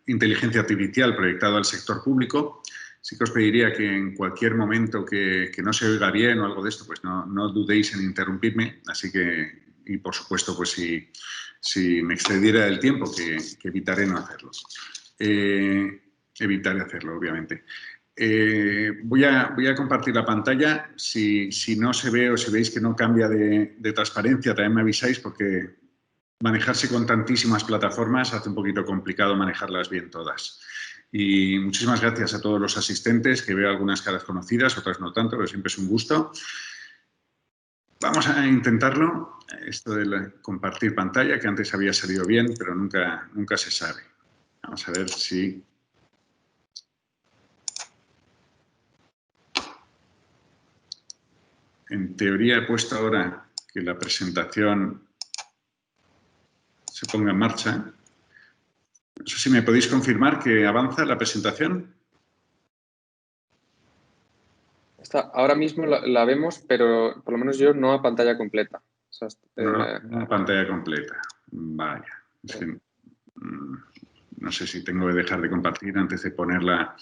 inteligencia artificial proyectado al sector público. Sí que os pediría que en cualquier momento que no se oiga bien o algo de esto, pues no dudéis en interrumpirme. Así que, y por supuesto, pues si me excediera el tiempo, que evitaré no hacerlo. Evitaré hacerlo, obviamente. Voy a compartir la pantalla. Si no se ve o si veis que no cambia de transparencia, también me avisáis, porque manejarse con tantísimas plataformas hace un poquito complicado manejarlas bien todas. Y muchísimas gracias a todos los asistentes, que veo algunas caras conocidas, otras no tanto, pero siempre es un gusto. Vamos a intentarlo, esto de compartir pantalla, que antes había salido bien, pero nunca se sabe. Vamos a ver si... En teoría he puesto ahora que la presentación se ponga en marcha. No sé si me podéis confirmar que avanza la presentación. Ahora mismo la vemos, pero por lo menos yo no a pantalla completa. O sea, No a pantalla completa. Vaya. Es que, no sé si tengo que dejar de compartir antes de ponerla.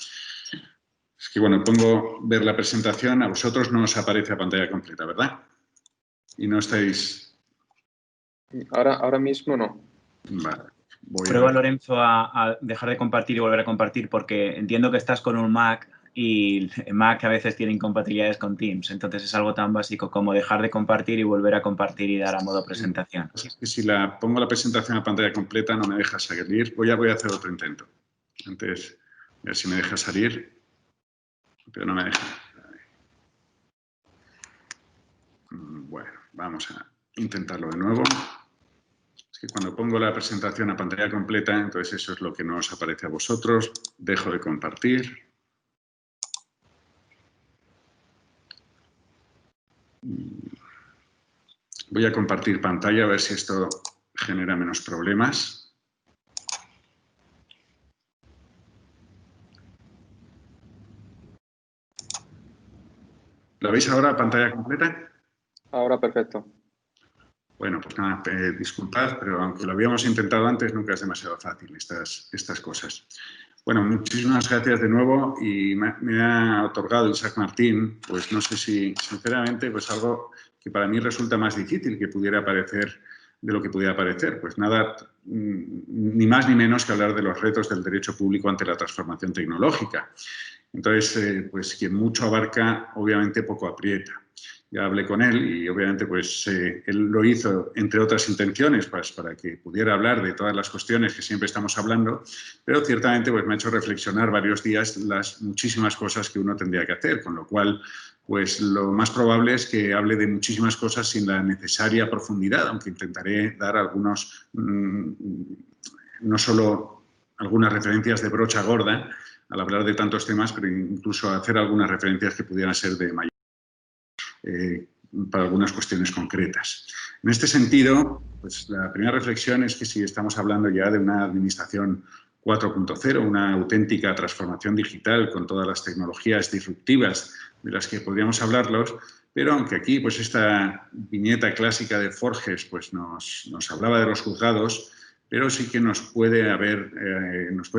Es que, bueno, pongo ver la presentación. A vosotros no os aparece a pantalla completa, ¿verdad? Y no estáis... Ahora mismo no. Vale. Prueba, Lorenzo, a dejar de compartir y volver a compartir, porque entiendo que estás con un Mac y Mac a veces tiene incompatibilidades con Teams. Entonces es algo tan básico como dejar de compartir y volver a compartir y dar a modo presentación. Es que si pongo la presentación a pantalla completa no me deja salir. Voy a hacer otro intento. Antes, a ver si me deja salir. Pero no me deja. Bueno, vamos a intentarlo de nuevo. Es que cuando pongo la presentación a pantalla completa, entonces eso es lo que no os aparece a vosotros. Dejo de compartir. Voy a compartir pantalla a ver si esto genera menos problemas. ¿Lo veis ahora a pantalla completa? Ahora perfecto. Bueno, pues nada, disculpad, pero aunque lo habíamos intentado antes, nunca es demasiado fácil estas cosas. Bueno, muchísimas gracias de nuevo y me ha otorgado Isaac Martín, pues no sé si, sinceramente, pues algo que para mí resulta más difícil que pudiera parecer de lo que pudiera parecer. Pues nada, ni más ni menos que hablar de los retos del derecho público ante la transformación tecnológica. Entonces, pues quien mucho abarca, obviamente poco aprieta. Ya hablé con él y obviamente pues él lo hizo entre otras intenciones pues, para que pudiera hablar de todas las cuestiones que siempre estamos hablando, pero ciertamente pues me ha hecho reflexionar varios días las muchísimas cosas que uno tendría que hacer, con lo cual pues lo más probable es que hable de muchísimas cosas sin la necesaria profundidad, aunque intentaré dar algunos, no solo algunas referencias de brocha gorda al hablar de tantos temas, pero incluso hacer algunas referencias que pudieran ser de mayor para algunas cuestiones concretas. En este sentido, pues la primera reflexión es que si estamos hablando ya de una administración 4.0, una auténtica transformación digital con todas las tecnologías disruptivas de las que podríamos hablarlos, pero aunque aquí pues esta viñeta clásica de Forges pues nos hablaba de los juzgados, pero sí que nos puede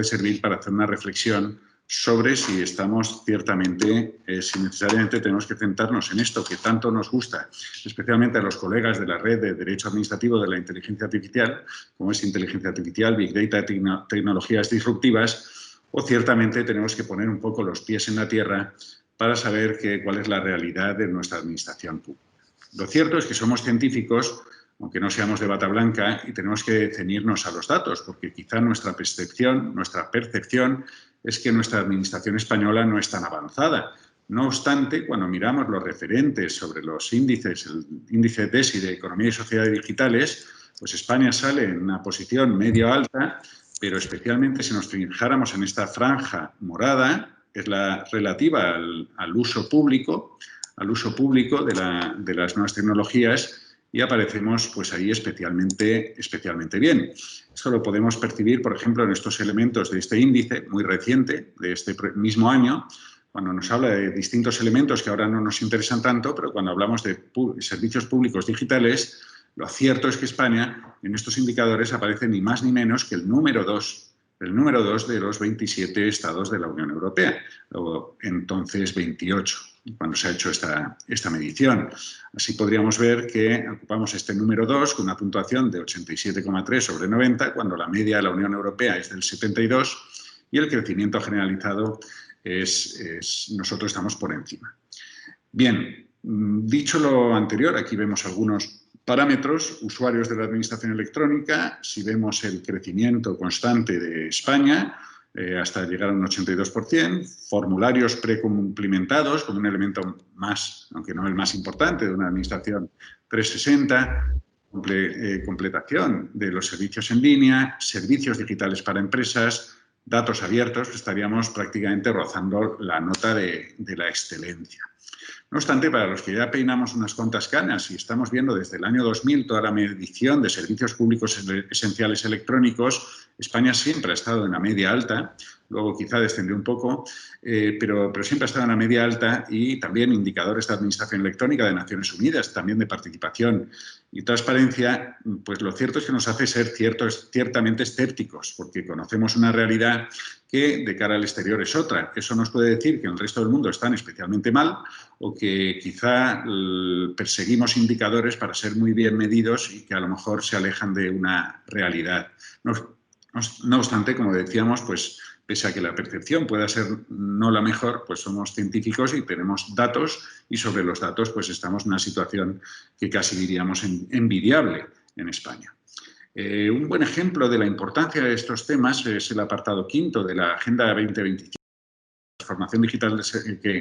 servir para hacer una reflexión sobre si estamos ciertamente, si necesariamente tenemos que centrarnos en esto que tanto nos gusta, especialmente a los colegas de la red de Derecho Administrativo de la Inteligencia Artificial, como es Inteligencia Artificial, Big Data, tecnologías disruptivas, o ciertamente tenemos que poner un poco los pies en la tierra para saber cuál es la realidad de nuestra administración pública. Lo cierto es que somos científicos, aunque no seamos de bata blanca, y tenemos que ceñirnos a los datos, porque quizá nuestra percepción es que nuestra administración española no es tan avanzada. No obstante, cuando miramos los referentes sobre los índices, el índice DESI de Economía y Sociedades Digitales, pues España sale en una posición medio-alta, pero especialmente si nos fijáramos en esta franja morada, que es la relativa al uso público de las nuevas tecnologías, y aparecemos pues ahí especialmente bien. Esto lo podemos percibir, por ejemplo, en estos elementos de este índice muy reciente, de este mismo año, cuando nos habla de distintos elementos que ahora no nos interesan tanto, pero cuando hablamos de servicios públicos digitales, lo cierto es que España en estos indicadores aparece ni más ni menos que el número 2 el número 2 de los 27 estados de la Unión Europea, o entonces 28, cuando se ha hecho esta medición. Así podríamos ver que ocupamos este número 2 con una puntuación de 87,3 sobre 90, cuando la media de la Unión Europea es del 72 y el crecimiento generalizado nosotros estamos por encima. Bien, dicho lo anterior, aquí vemos algunos parámetros, usuarios de la administración electrónica, si vemos el crecimiento constante de España hasta llegar a un 82%, formularios precumplimentados como un elemento más, aunque no el más importante, de una administración 360, completación de los servicios en línea, servicios digitales para empresas, datos abiertos, estaríamos prácticamente rozando la nota de la excelencia. No obstante, para los que ya peinamos unas cuantas canas y estamos viendo desde el año 2000 toda la medición de servicios públicos esenciales electrónicos, España siempre ha estado en la media alta, luego quizá descendió un poco, pero siempre ha estado en la media alta, y también indicadores de administración electrónica de Naciones Unidas, también de participación y transparencia, pues lo cierto es que nos hace ser ciertamente escépticos, porque conocemos una realidad que de cara al exterior es otra. Eso nos puede decir que en el resto del mundo están especialmente mal, o que quizá perseguimos indicadores para ser muy bien medidos y que a lo mejor se alejan de una realidad. No obstante, como decíamos, pues pese a que la percepción pueda ser no la mejor, pues somos científicos y tenemos datos, y sobre los datos pues estamos en una situación que casi diríamos envidiable en España. Un buen ejemplo de la importancia de estos temas es el apartado 5 de la Agenda 2025, transformación digital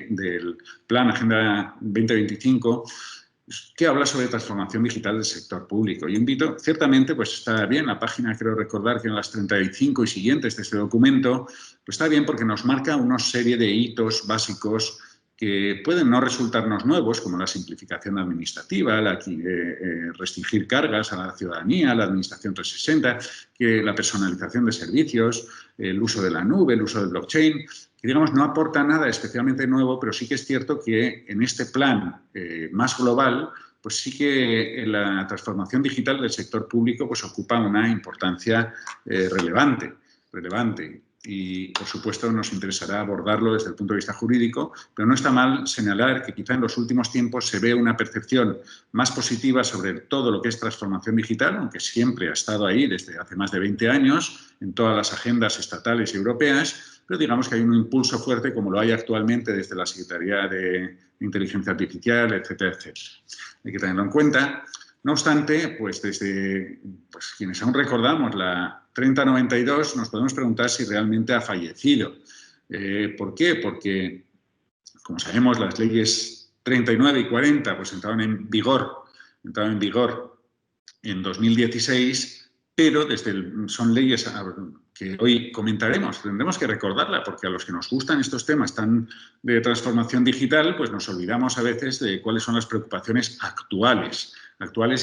del Plan Agenda 2025, que habla sobre transformación digital del sector público. Yo invito, ciertamente, pues está bien, la página, creo recordar que en las 35 y siguientes de este documento, pues está bien porque nos marca una serie de hitos básicos que pueden no resultarnos nuevos, como la simplificación administrativa, restringir cargas a la ciudadanía, la administración 360, que la personalización de servicios, el uso de la nube, el uso del blockchain, que digamos no aporta nada especialmente nuevo, pero sí que es cierto que en este plan más global, pues sí que la transformación digital del sector público pues ocupa una importancia relevante. Y, por supuesto, nos interesará abordarlo desde el punto de vista jurídico, pero no está mal señalar que quizá en los últimos tiempos se ve una percepción más positiva sobre todo lo que es transformación digital, aunque siempre ha estado ahí desde hace más de 20 años en todas las agendas estatales y europeas, pero digamos que hay un impulso fuerte como lo hay actualmente desde la Secretaría de Inteligencia Artificial, etcétera, etcétera. Hay que tenerlo en cuenta. No obstante, pues desde quienes aún recordamos la 3092 nos podemos preguntar si realmente ha fallecido. ¿Por qué? Porque, como sabemos, las leyes 39 y 40 pues entraron en vigor en 2016, pero son leyes que hoy comentaremos. Tendremos que recordarla porque a los que nos gustan estos temas tan de transformación digital, pues nos olvidamos a veces de cuáles son las preocupaciones actuales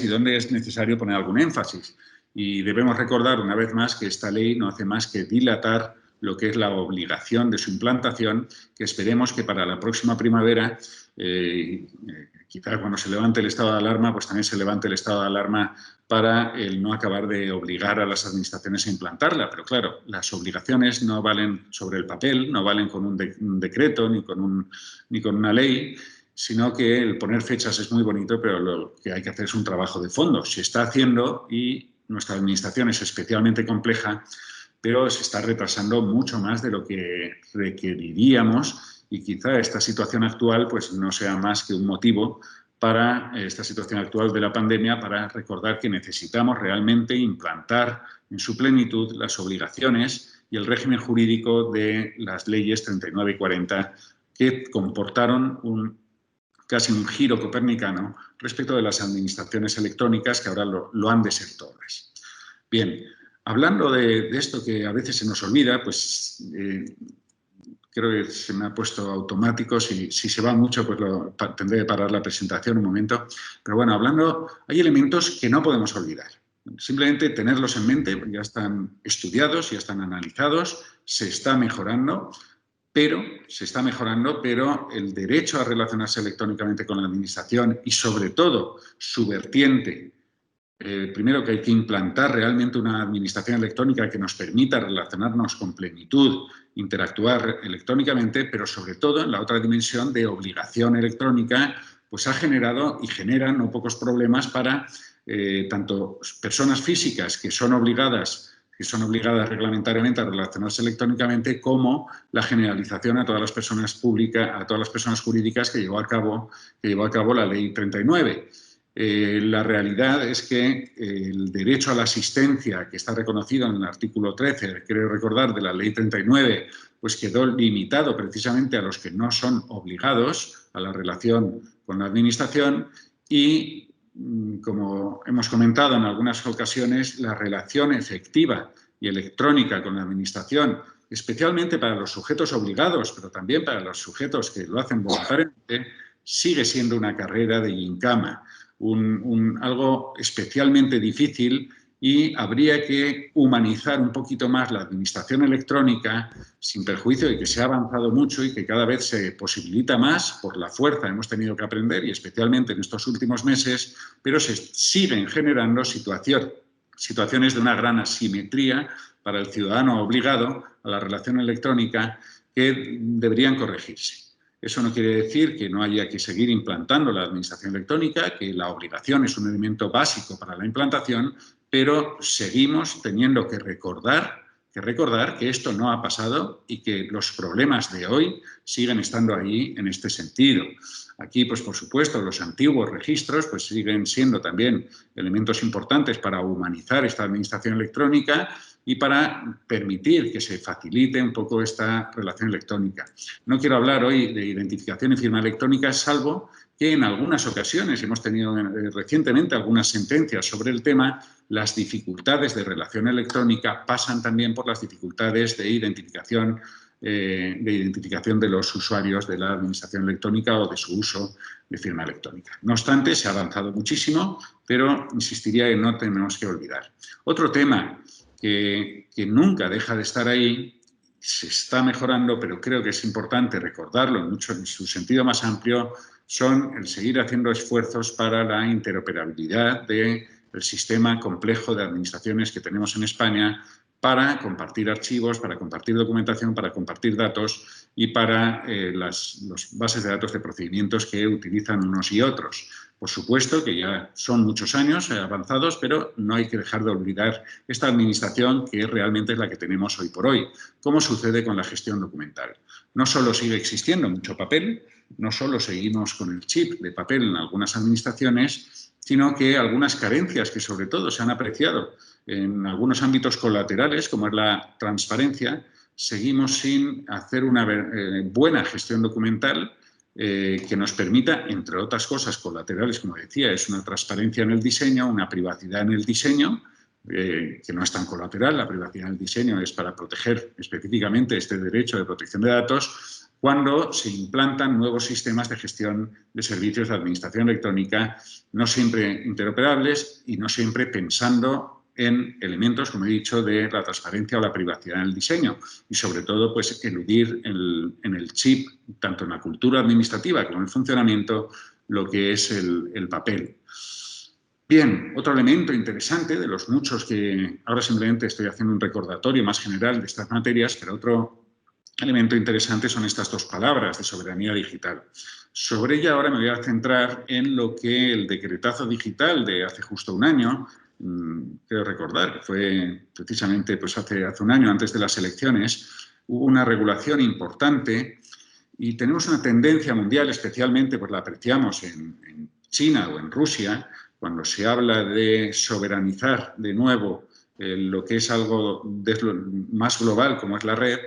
y dónde es necesario poner algún énfasis. Y debemos recordar una vez más que esta ley no hace más que dilatar lo que es la obligación de su implantación, que esperemos que para la próxima primavera, quizás cuando se levante el estado de alarma, pues también se levante el estado de alarma para el no acabar de obligar a las administraciones a implantarla. Pero claro, las obligaciones no valen sobre el papel, no valen con un decreto ni con una ley, sino que el poner fechas es muy bonito, pero lo que hay que hacer es un trabajo de fondo. Se está haciendo y nuestra administración es especialmente compleja, pero se está retrasando mucho más de lo que requeriríamos, y quizá esta situación actual pues no sea más que un motivo para esta situación actual de la pandemia para recordar que necesitamos realmente implantar en su plenitud las obligaciones y el régimen jurídico de las leyes 39 y 40 que comportaron casi un giro copernicano respecto de las administraciones electrónicas, que ahora lo han de ser todas. Bien, hablando de esto que a veces se nos olvida, pues creo que se me ha puesto automático. Si se va mucho, pues tendré que parar la presentación un momento. Pero bueno, hay elementos que no podemos olvidar. Simplemente tenerlos en mente, ya están estudiados, ya están analizados, se está mejorando, pero el derecho a relacionarse electrónicamente con la administración y, sobre todo, su vertiente primero, que hay que implantar realmente una administración electrónica que nos permita relacionarnos con plenitud, interactuar electrónicamente, pero sobre todo en la otra dimensión de obligación electrónica, pues ha generado y genera no pocos problemas para tanto personas físicas que son obligadas reglamentariamente a relacionarse electrónicamente, como la generalización a todas las personas públicas, a todas las personas jurídicas que llevó a cabo la Ley 39. La realidad es que el derecho a la asistencia, que está reconocido en el artículo 13, creo recordar, de la Ley 39, pues quedó limitado precisamente a los que no son obligados a la relación con la Administración y, como hemos comentado en algunas ocasiones, la relación efectiva y electrónica con la Administración, especialmente para los sujetos obligados, pero también para los sujetos que lo hacen voluntariamente, sigue siendo una carrera de gincama. Algo especialmente difícil, y habría que humanizar un poquito más la administración electrónica, sin perjuicio de que se ha avanzado mucho y que cada vez se posibilita más por la fuerza. Hemos tenido que aprender, y especialmente en estos últimos meses, pero se siguen generando situaciones de una gran asimetría para el ciudadano obligado a la relación electrónica que deberían corregirse. Eso no quiere decir que no haya que seguir implantando la administración electrónica, que la obligación es un elemento básico para la implantación, pero seguimos teniendo que recordar que esto no ha pasado y que los problemas de hoy siguen estando ahí en este sentido. Aquí, pues por supuesto, los antiguos registros pues siguen siendo también elementos importantes para humanizar esta administración electrónica y para permitir que se facilite un poco esta relación electrónica. No quiero hablar hoy de identificación y firma electrónica, salvo que en algunas ocasiones hemos tenido recientemente algunas sentencias sobre el tema. Las dificultades de relación electrónica pasan también por las dificultades de identificación de los usuarios de la administración electrónica o de su uso de firma electrónica. No obstante, se ha avanzado muchísimo, pero insistiría en no tenemos que olvidar. Otro tema que nunca deja de estar ahí, se está mejorando, pero creo que es importante recordarlo en su sentido más amplio, son el seguir haciendo esfuerzos para la interoperabilidad del sistema complejo de administraciones que tenemos en España, para compartir archivos, para compartir documentación, para compartir datos y para las bases de datos de procedimientos que utilizan unos y otros. Por supuesto que ya son muchos años avanzados, pero no hay que dejar de olvidar esta administración que realmente es la que tenemos hoy por hoy. ¿Cómo sucede con la gestión documental? No solo sigue existiendo mucho papel, no solo seguimos con el chip de papel en algunas administraciones, sino que algunas carencias que sobre todo se han apreciado en algunos ámbitos colaterales, como es la transparencia, seguimos sin hacer una buena gestión documental que nos permita, entre otras cosas colaterales, como decía, es una transparencia en el diseño, una privacidad en el diseño, que no es tan colateral. La privacidad en el diseño es para proteger específicamente este derecho de protección de datos, cuando se implantan nuevos sistemas de gestión de servicios de administración electrónica, no siempre interoperables y no siempre pensando en elementos, como he dicho, de la transparencia o la privacidad en el diseño, y sobre todo pues eludir en el chip, tanto en la cultura administrativa como en el funcionamiento, lo que es el papel. Bien, otro elemento interesante de los muchos que ahora simplemente estoy haciendo un recordatorio más general de estas materias, pero otro elemento interesante son estas dos palabras de soberanía digital. Sobre ella ahora me voy a centrar en lo que el decretazo digital de hace justo un año, quiero recordar que fue precisamente pues hace un año, antes de las elecciones, hubo una regulación importante y tenemos una tendencia mundial, especialmente pues la apreciamos en China o en Rusia, cuando se habla de soberanizar de nuevo lo que es algo más global como es la red,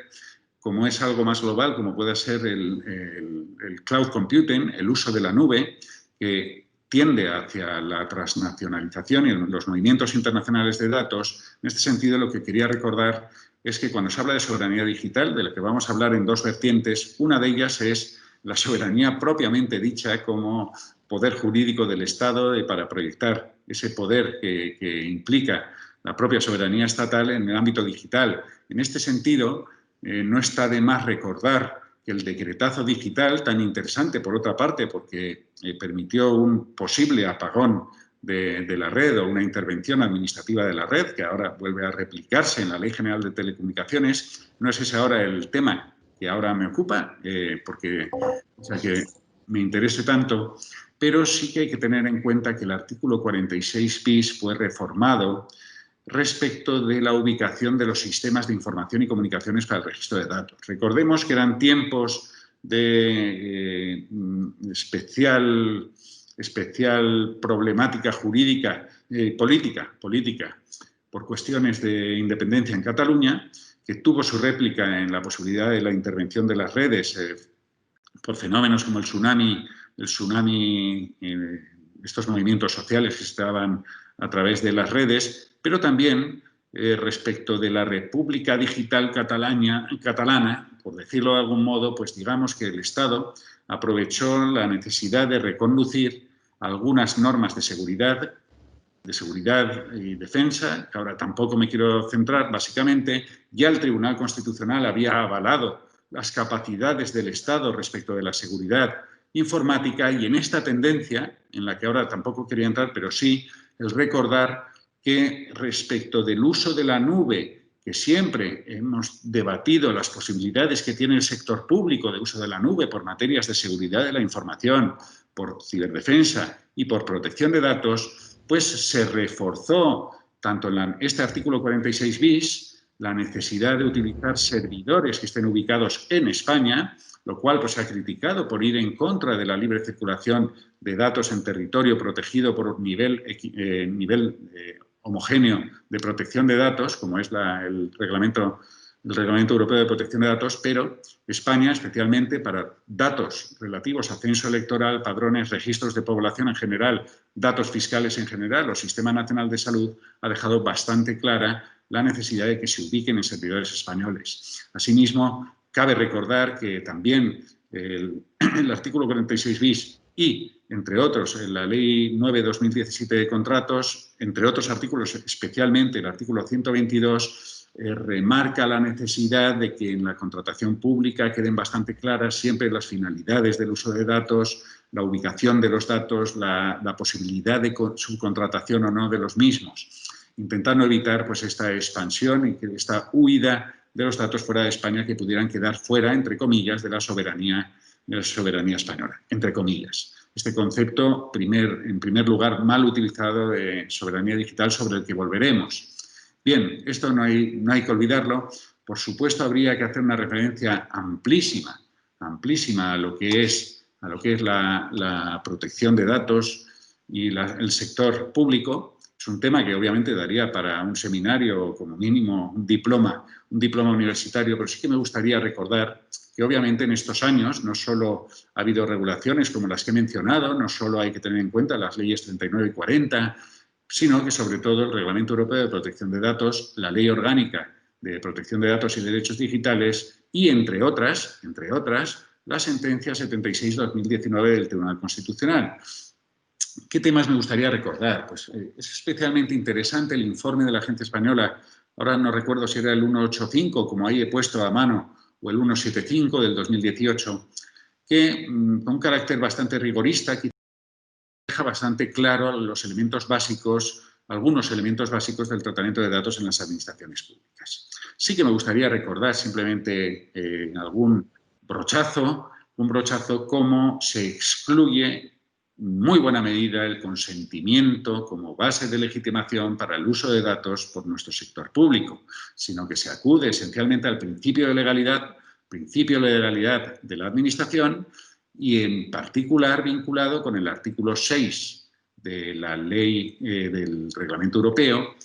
como es algo más global como puede ser el cloud computing, el uso de la nube, que tiende hacia la transnacionalización y los movimientos internacionales de datos. En este sentido, lo que quería recordar es que cuando se habla de soberanía digital, de la que vamos a hablar en dos vertientes, una de ellas es la soberanía propiamente dicha como poder jurídico del Estado para proyectar ese poder que implica la propia soberanía estatal en el ámbito digital. En este sentido, no está de más recordar que el decretazo digital, tan interesante por otra parte, porque permitió un posible apagón de la red o una intervención administrativa de la red, que ahora vuelve a replicarse en la Ley General de Telecomunicaciones. No es ese ahora el tema que ahora me ocupa, porque que me interese tanto, pero sí que hay que tener en cuenta que el artículo 46 bis fue reformado respecto de la ubicación de los sistemas de información y comunicaciones para el registro de datos. Recordemos que eran tiempos de especial problemática jurídica, política, por cuestiones de independencia en Cataluña, que tuvo su réplica en la posibilidad de la intervención de las redes por fenómenos como el tsunami, estos movimientos sociales que estaban a través de las redes, pero también respecto de la República Digital Catalana, por decirlo de algún modo, pues digamos que el Estado aprovechó la necesidad de reconducir algunas normas de seguridad y defensa, que ahora tampoco me quiero centrar, básicamente, ya el Tribunal Constitucional había avalado las capacidades del Estado respecto de la seguridad informática, y en esta tendencia, en la que ahora tampoco quería entrar, pero sí el recordar que respecto del uso de la nube, que siempre hemos debatido las posibilidades que tiene el sector público de uso de la nube por materias de seguridad de la información, por ciberdefensa y por protección de datos, pues se reforzó tanto en este artículo 46 bis la necesidad de utilizar servidores que estén ubicados en España, lo cual pues, se ha criticado por ir en contra de la libre circulación de datos en territorio protegido por nivel homogéneo de protección de datos, como es el Reglamento Europeo de Protección de Datos, pero España, especialmente para datos relativos a censo electoral, padrones, registros de población en general, datos fiscales en general o Sistema Nacional de Salud, ha dejado bastante clara la necesidad de que se ubiquen en servidores españoles. Asimismo, cabe recordar que también el artículo 46 bis y, entre otros, en la Ley 9/2017 de contratos, entre otros artículos, especialmente el artículo 122, remarca la necesidad de que en la contratación pública queden bastante claras siempre las finalidades del uso de datos, la ubicación de los datos, la posibilidad de subcontratación o no de los mismos, intentando evitar pues, esta expansión y esta huida de los datos fuera de España que pudieran quedar fuera, entre comillas, de la soberanía española, entre comillas. Este concepto, en primer lugar, mal utilizado de soberanía digital, sobre el que volveremos. Bien, esto no hay que olvidarlo. Por supuesto, habría que hacer una referencia amplísima a lo que es la protección de datos y el sector público. Es un tema que obviamente daría para un seminario o como mínimo un diploma universitario, pero sí que me gustaría recordar que obviamente en estos años no solo ha habido regulaciones como las que he mencionado, no solo hay que tener en cuenta las leyes 39 y 40, sino que sobre todo el Reglamento Europeo de Protección de Datos, la Ley Orgánica de Protección de Datos y Derechos Digitales y, entre otras, la sentencia 76/2019 del Tribunal Constitucional. ¿Qué temas me gustaría recordar? Pues es especialmente interesante el informe de la Agencia Española, ahora no recuerdo si era el 185, como ahí he puesto a mano, o el 175 del 2018, que con un carácter bastante rigorista deja bastante claro algunos elementos básicos del tratamiento de datos en las administraciones públicas. Sí que me gustaría recordar simplemente un brochazo, cómo se excluye en muy buena medida el consentimiento como base de legitimación para el uso de datos por nuestro sector público, sino que se acude esencialmente al principio de legalidad de la Administración y en particular vinculado con el artículo 6 de la ley del Reglamento Europeo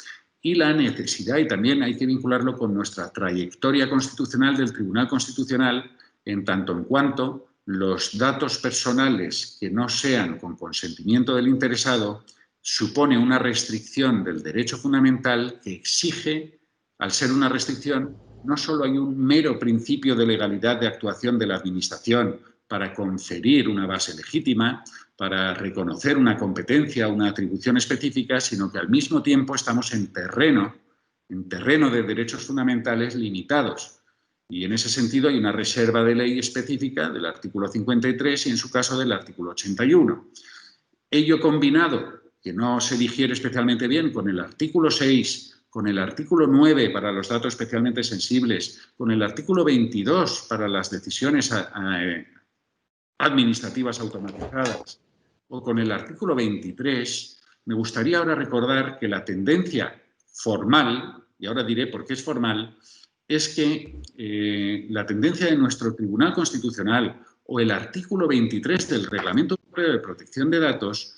y la necesidad, y también hay que vincularlo con nuestra trayectoria constitucional del Tribunal Constitucional, en tanto en cuanto los datos personales que no sean con consentimiento del interesado supone una restricción del derecho fundamental que exige, al ser una restricción, no solo hay un mero principio de legalidad de actuación de la Administración para conferir una base legítima, para reconocer una competencia, una atribución específica, sino que al mismo tiempo estamos en terreno de derechos fundamentales limitados. Y en ese sentido hay una reserva de ley específica del artículo 53 y en su caso del artículo 81. Ello combinado que no se digiere especialmente bien con el artículo 6, con el artículo 9 para los datos especialmente sensibles, con el artículo 22 para las decisiones administrativas automatizadas o con el artículo 23, me gustaría ahora recordar que la tendencia formal, y ahora diré por qué es formal, es que la tendencia de nuestro Tribunal Constitucional o el artículo 23 del Reglamento Europeo de Protección de Datos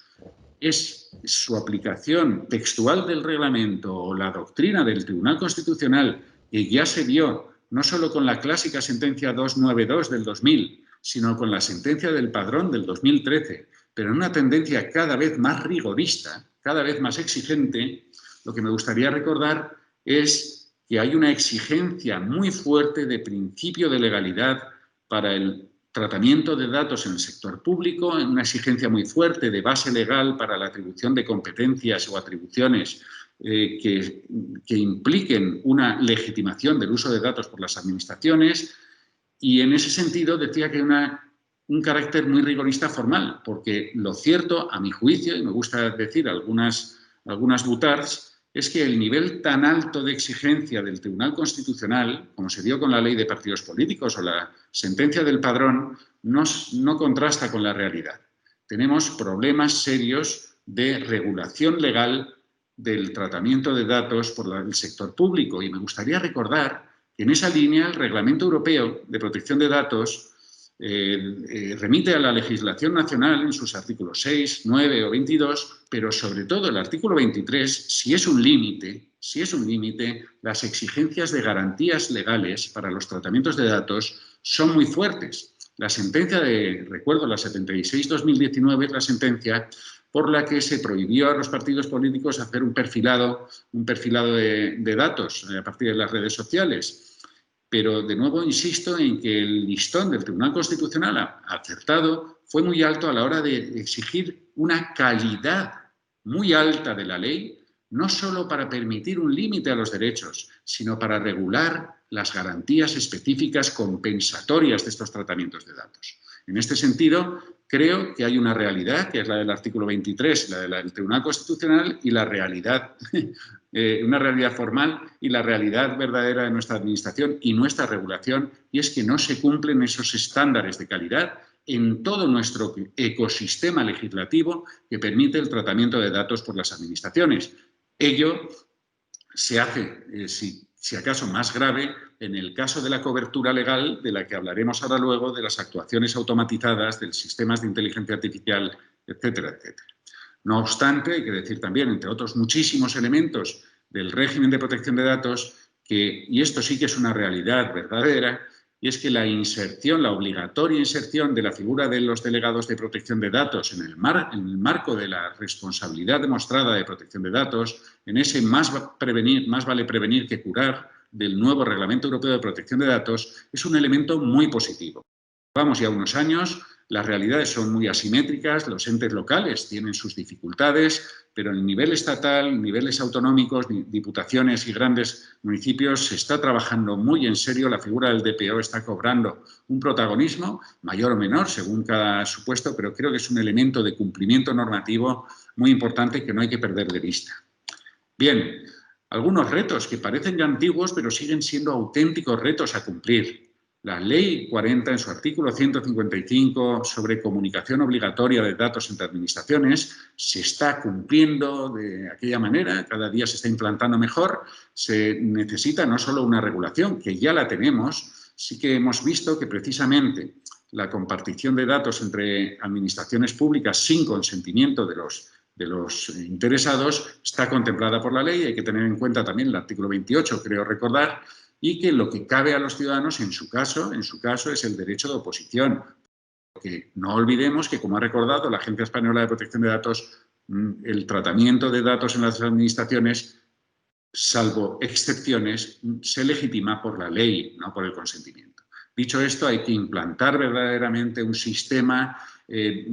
es su aplicación textual del reglamento o la doctrina del Tribunal Constitucional, que ya se vio no solo con la clásica sentencia 292 del 2000, sino con la sentencia del Padrón del 2013, pero en una tendencia cada vez más rigorista, cada vez más exigente. Lo que me gustaría recordar es que hay una exigencia muy fuerte de principio de legalidad para el tratamiento de datos en el sector público, una exigencia muy fuerte de base legal para la atribución de competencias o atribuciones que impliquen una legitimación del uso de datos por las administraciones, y en ese sentido decía que hay un carácter muy rigorista formal, porque lo cierto, a mi juicio, y me gusta decir algunas butards, es que el nivel tan alto de exigencia del Tribunal Constitucional, como se dio con la Ley de Partidos Políticos o la sentencia del Padrón, no contrasta con la realidad. Tenemos problemas serios de regulación legal del tratamiento de datos por el sector público, y me gustaría recordar que en esa línea el Reglamento Europeo de Protección de Datos remite a la legislación nacional en sus artículos 6, 9 o 22, pero sobre todo el artículo 23, si es un límite, las exigencias de garantías legales para los tratamientos de datos son muy fuertes. La sentencia recuerdo, la 76-2019 es la sentencia por la que se prohibió a los partidos políticos hacer un perfilado de datos a partir de las redes sociales. Pero, de nuevo, insisto en que el listón del Tribunal Constitucional acertado fue muy alto a la hora de exigir una calidad muy alta de la ley, no solo para permitir un límite a los derechos, sino para regular las garantías específicas compensatorias de estos tratamientos de datos. En este sentido, creo que hay una realidad, que es la del artículo 23, la del Tribunal Constitucional, y la realidad, una realidad formal y la realidad verdadera de nuestra administración y nuestra regulación, y es que no se cumplen esos estándares de calidad en todo nuestro ecosistema legislativo que permite el tratamiento de datos por las administraciones. Ello se hace, si acaso más grave, en el caso de la cobertura legal, de la que hablaremos ahora luego, de las actuaciones automatizadas, de sistemas de inteligencia artificial, etcétera, etcétera. No obstante, hay que decir también, entre otros muchísimos elementos del régimen de protección de datos, y esto sí que es una realidad verdadera, y es que la obligatoria inserción de la figura de los delegados de protección de datos en el marco de la responsabilidad demostrada de protección de datos, en ese más vale prevenir que curar del nuevo Reglamento Europeo de Protección de Datos, es un elemento muy positivo. Llevamos ya unos años, las realidades son muy asimétricas, los entes locales tienen sus dificultades, pero en el nivel estatal, niveles autonómicos, diputaciones y grandes municipios se está trabajando muy en serio. La figura del DPO está cobrando un protagonismo, mayor o menor, según cada supuesto, pero creo que es un elemento de cumplimiento normativo muy importante que no hay que perder de vista. Bien, algunos retos que parecen ya antiguos, pero siguen siendo auténticos retos a cumplir. La Ley 40, en su artículo 155, sobre comunicación obligatoria de datos entre administraciones, se está cumpliendo de aquella manera, cada día se está implantando mejor. Se necesita no solo una regulación, que ya la tenemos, sí que hemos visto que precisamente la compartición de datos entre administraciones públicas sin consentimiento de los interesados está contemplada por la ley. Hay que tener en cuenta también el artículo 28, creo recordar, y que lo que cabe a los ciudadanos en su caso es el derecho de oposición. Porque no olvidemos que, como ha recordado la Agencia Española de Protección de Datos, el tratamiento de datos en las administraciones, salvo excepciones, se legitima por la ley, no por el consentimiento. Dicho esto, hay que implantar verdaderamente un sistema de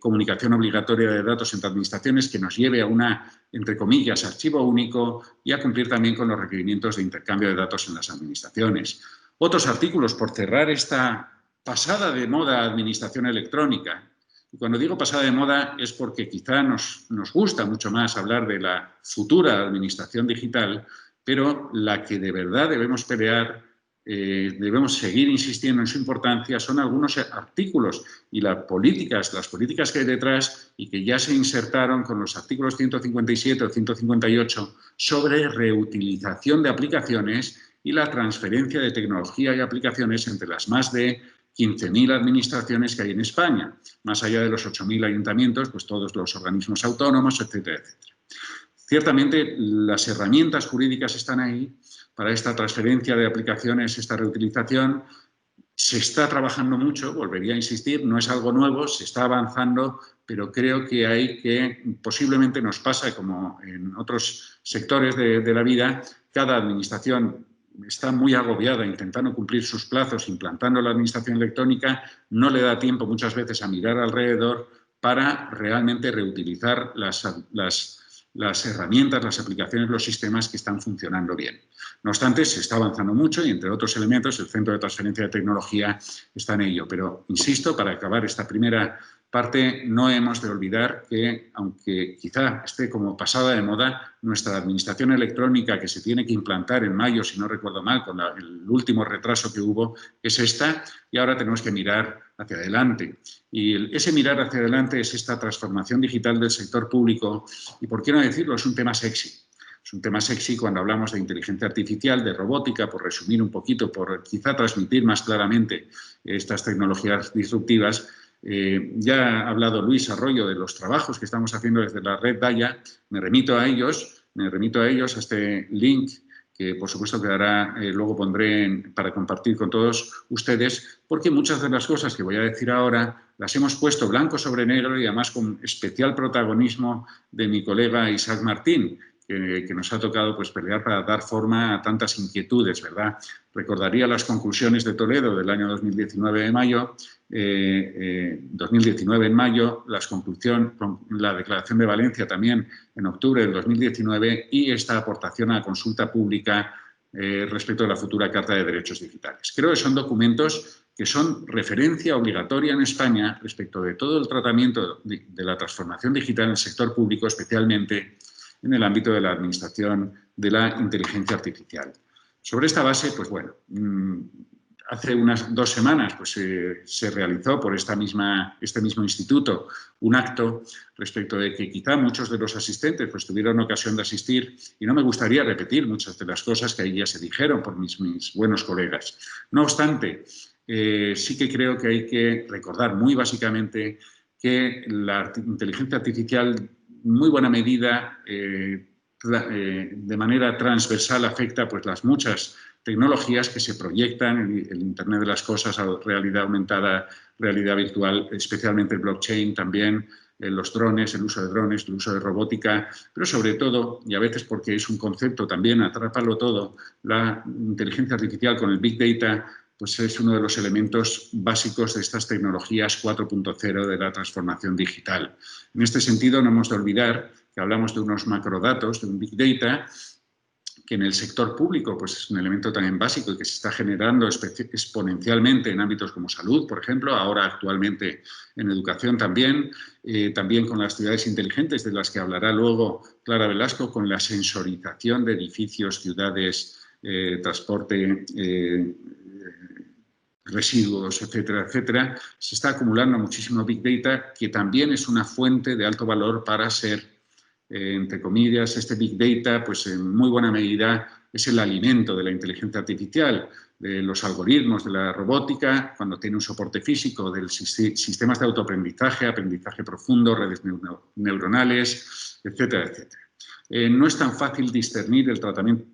comunicación obligatoria de datos entre administraciones que nos lleve a una, entre comillas, archivo único, y a cumplir también con los requerimientos de intercambio de datos en las administraciones. Otros artículos, por cerrar esta pasada de moda administración electrónica, Y cuando digo pasada de moda es porque quizá nos gusta mucho más hablar de la futura administración digital, pero la que de verdad debemos pelear, debemos seguir insistiendo en su importancia, son algunos artículos y las políticas que hay detrás y que ya se insertaron con los artículos 157 o 158 sobre reutilización de aplicaciones y la transferencia de tecnología y aplicaciones entre las más de 15.000 administraciones que hay en España, más allá de los 8.000 ayuntamientos, pues todos los organismos autónomos, etcétera, etcétera. Ciertamente, las herramientas jurídicas están ahí para esta transferencia de aplicaciones, esta reutilización. Se está trabajando mucho, volvería a insistir, no es algo nuevo, se está avanzando, pero creo que hay que, posiblemente nos pasa, como en otros sectores de la vida, cada administración está muy agobiada intentando cumplir sus plazos, implantando la administración electrónica, no le da tiempo muchas veces a mirar alrededor para realmente reutilizar las herramientas, las aplicaciones, los sistemas que están funcionando bien. No obstante, se está avanzando mucho y, entre otros elementos, el Centro de Transferencia de Tecnología está en ello. Pero, insisto, para acabar esta primera parte, no hemos de olvidar que, aunque quizá esté como pasada de moda, nuestra administración electrónica que se tiene que implantar en mayo, si no recuerdo mal, con el último retraso que hubo, es esta, y ahora tenemos que mirar hacia adelante. Y ese mirar hacia adelante es esta transformación digital del sector público y, por qué no decirlo, es un tema sexy. Es un tema sexy cuando hablamos de inteligencia artificial, de robótica, por resumir un poquito, por quizá transmitir más claramente estas tecnologías disruptivas. Ya ha hablado Luis Arroyo de los trabajos que estamos haciendo desde la red Daya. Me remito a ellos, a este link que por supuesto quedará, luego pondré para compartir con todos ustedes, porque muchas de las cosas que voy a decir ahora las hemos puesto blanco sobre negro y además con especial protagonismo de mi colega Isaac Martín, que nos ha tocado pues, pelear para dar forma a tantas inquietudes, ¿verdad? Recordaría las conclusiones de Toledo del año 2019 en mayo, la Declaración de Valencia también en octubre del 2019 y esta aportación a la consulta pública respecto a la futura Carta de Derechos Digitales. Creo que son documentos que son referencia obligatoria en España respecto de todo el tratamiento de la transformación digital en el sector público, especialmente en el ámbito de la administración de la inteligencia artificial. Sobre esta base, pues bueno, hace unas 2 semanas pues, se realizó por este mismo instituto un acto respecto de que quizá muchos de los asistentes pues, tuvieron ocasión de asistir y no me gustaría repetir muchas de las cosas que ahí ya se dijeron por mis buenos colegas. No obstante, sí que creo que hay que recordar muy básicamente que la inteligencia artificial en muy buena medida, de manera transversal, afecta pues, las muchas tecnologías que se proyectan, el Internet de las Cosas, realidad aumentada, realidad virtual, especialmente el blockchain también, los drones, el uso de drones, el uso de robótica, pero sobre todo, y a veces porque es un concepto también, atrápalo todo, la inteligencia artificial con el Big Data, pues es uno de los elementos básicos de estas tecnologías 4.0 de la transformación digital. En este sentido, no hemos de olvidar que hablamos de unos macrodatos, de un Big Data, que en el sector público pues es un elemento también básico y que se está generando exponencialmente en ámbitos como salud, por ejemplo, ahora actualmente en educación también, también con las ciudades inteligentes de las que hablará luego Clara Velasco, con la sensorización de edificios, ciudades, transporte, residuos, etcétera, etcétera, se está acumulando muchísimo Big Data, que también es una fuente de alto valor para ser, entre comillas, este Big Data, pues en muy buena medida es el alimento de la inteligencia artificial, de los algoritmos, de la robótica, cuando tiene un soporte físico, de sistemas de autoaprendizaje, aprendizaje profundo, redes neuronales, etcétera, etcétera. No es tan fácil discernir el tratamiento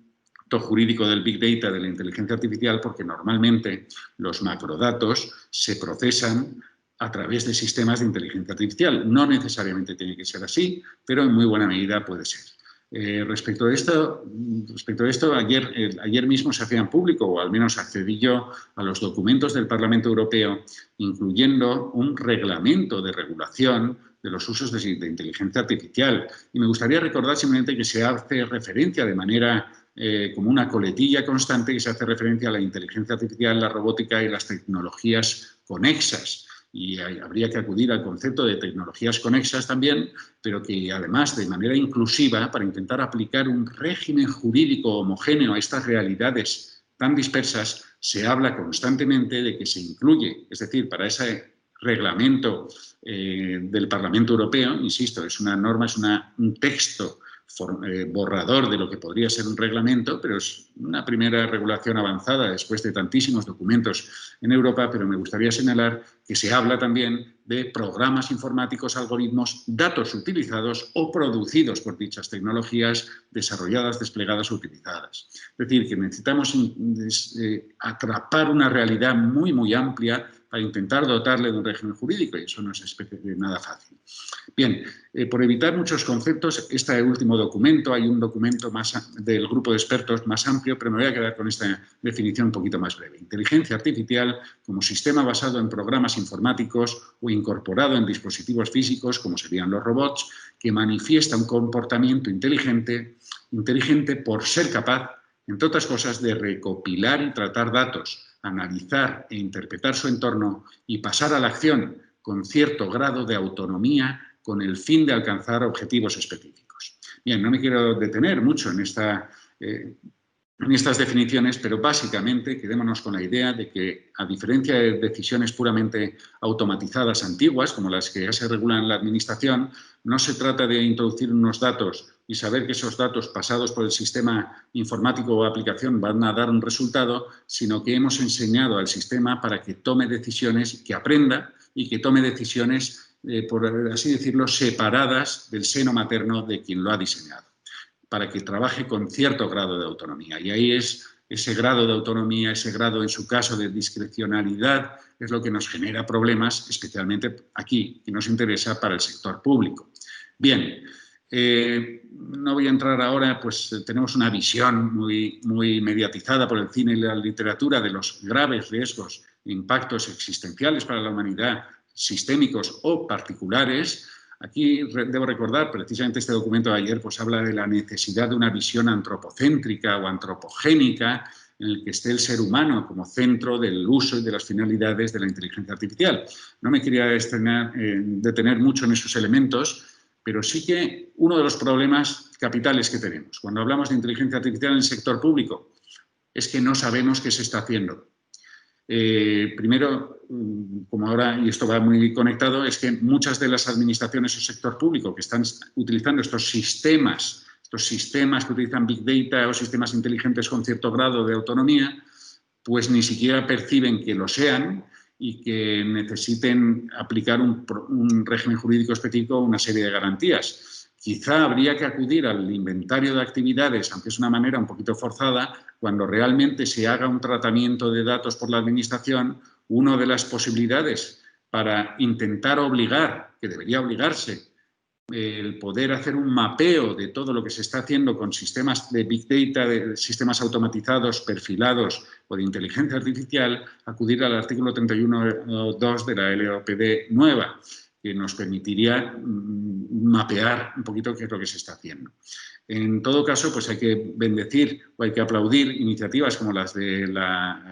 jurídico del Big Data, de la inteligencia artificial, porque normalmente los macrodatos se procesan a través de sistemas de inteligencia artificial. No necesariamente tiene que ser así, pero en muy buena medida puede ser. Respecto a esto, ayer mismo se hacían público, o al menos accedí yo a los documentos del Parlamento Europeo, incluyendo un reglamento de regulación de los usos de inteligencia artificial. Y me gustaría recordar simplemente que se hace referencia de manera como una coletilla constante, que se hace referencia a la inteligencia artificial, la robótica y las tecnologías conexas. y habría que acudir al concepto de tecnologías conexas también, pero que además de manera inclusiva, para intentar aplicar un régimen jurídico homogéneo a estas realidades tan dispersas, se habla constantemente de que se incluye, es decir, para ese reglamento del Parlamento Europeo, insisto, es una norma, es un texto borrador de lo que podría ser un reglamento, pero es una primera regulación avanzada después de tantísimos documentos en Europa, pero me gustaría señalar que se habla también de programas informáticos, algoritmos, datos utilizados o producidos por dichas tecnologías desarrolladas, desplegadas o utilizadas. Es decir, que necesitamos atrapar una realidad muy, muy amplia para intentar dotarle de un régimen jurídico, y eso no es nada fácil. Bien, por evitar muchos conceptos, este último documento, hay un documento más del grupo de expertos más amplio, pero me voy a quedar con esta definición un poquito más breve. Inteligencia artificial como sistema basado en programas informáticos o incorporado en dispositivos físicos, como serían los robots, que manifiesta un comportamiento inteligente por ser capaz, entre otras cosas, de recopilar y tratar datos, analizar e interpretar su entorno y pasar a la acción con cierto grado de autonomía con el fin de alcanzar objetivos específicos. Bien, no me quiero detener mucho en estas definiciones, pero básicamente quedémonos con la idea de que, a diferencia de decisiones puramente automatizadas antiguas, como las que ya se regulan en la administración, no se trata de introducir unos datos y saber que esos datos pasados por el sistema informático o aplicación van a dar un resultado, sino que hemos enseñado al sistema para que tome decisiones, que aprenda y que tome decisiones, por así decirlo, separadas del seno materno de quien lo ha diseñado, para que trabaje con cierto grado de autonomía. Y ahí es ese grado de autonomía, ese grado, en su caso, de discrecionalidad, es lo que nos genera problemas, especialmente aquí, que nos interesa para el sector público. Bien, no voy a entrar ahora, pues tenemos una visión muy, muy mediatizada por el cine y la literatura de los graves riesgos e impactos existenciales para la humanidad, sistémicos o particulares. Aquí debo recordar, precisamente este documento de ayer pues habla de la necesidad de una visión antropocéntrica o antropogénica en el que esté el ser humano como centro del uso y de las finalidades de la inteligencia artificial. No me quería detener mucho en esos elementos, pero sí que uno de los problemas capitales que tenemos cuando hablamos de inteligencia artificial en el sector público es que no sabemos qué se está haciendo. Primero, como ahora, y esto va muy conectado, es que muchas de las administraciones o sector público que están utilizando estos sistemas que utilizan Big Data o sistemas inteligentes con cierto grado de autonomía, pues ni siquiera perciben que lo sean y que necesiten aplicar un régimen jurídico específico o una serie de garantías. Quizá habría que acudir al inventario de actividades, aunque es una manera un poquito forzada, cuando realmente se haga un tratamiento de datos por la Administración. Una de las posibilidades para intentar obligar, que debería obligarse, el poder hacer un mapeo de todo lo que se está haciendo con sistemas de Big Data, de sistemas automatizados, perfilados o de inteligencia artificial, acudir al artículo 31.2 de la LOPD nueva, que nos permitiría mapear un poquito qué es lo que se está haciendo. En todo caso, pues hay que bendecir o hay que aplaudir iniciativas como las de la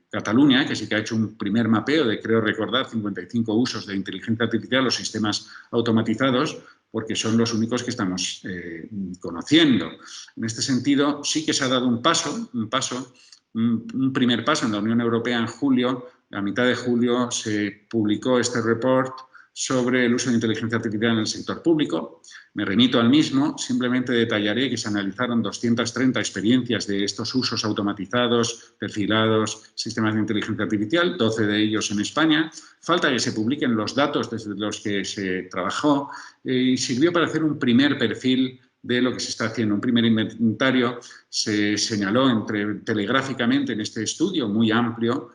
Cataluña, que sí que ha hecho un primer mapeo de, creo recordar, 55 usos de inteligencia artificial o sistemas automatizados, porque son los únicos que estamos conociendo. En este sentido, sí que se ha dado un primer paso en la Unión Europea en julio. A mitad de julio se publicó este report sobre el uso de inteligencia artificial en el sector público. Me remito al mismo, simplemente detallaré que se analizaron 230 experiencias de estos usos automatizados, perfilados, sistemas de inteligencia artificial, 12 de ellos en España. Falta que se publiquen los datos desde los que se trabajó y sirvió para hacer un primer perfil de lo que se está haciendo. Un primer inventario se señaló telegráficamente en este estudio muy amplio,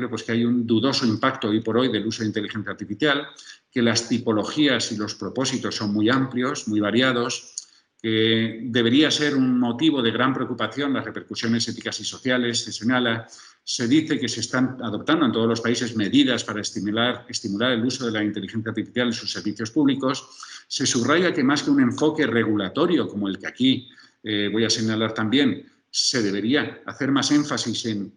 pues que hay un dudoso impacto hoy por hoy del uso de inteligencia artificial, que las tipologías y los propósitos son muy amplios, muy variados, que debería ser un motivo de gran preocupación las repercusiones éticas y sociales, se señala. Se dice que se están adoptando en todos los países medidas para estimular el uso de la inteligencia artificial en sus servicios públicos. Se subraya que más que un enfoque regulatorio, como el que aquí voy a señalar también, se debería hacer más énfasis en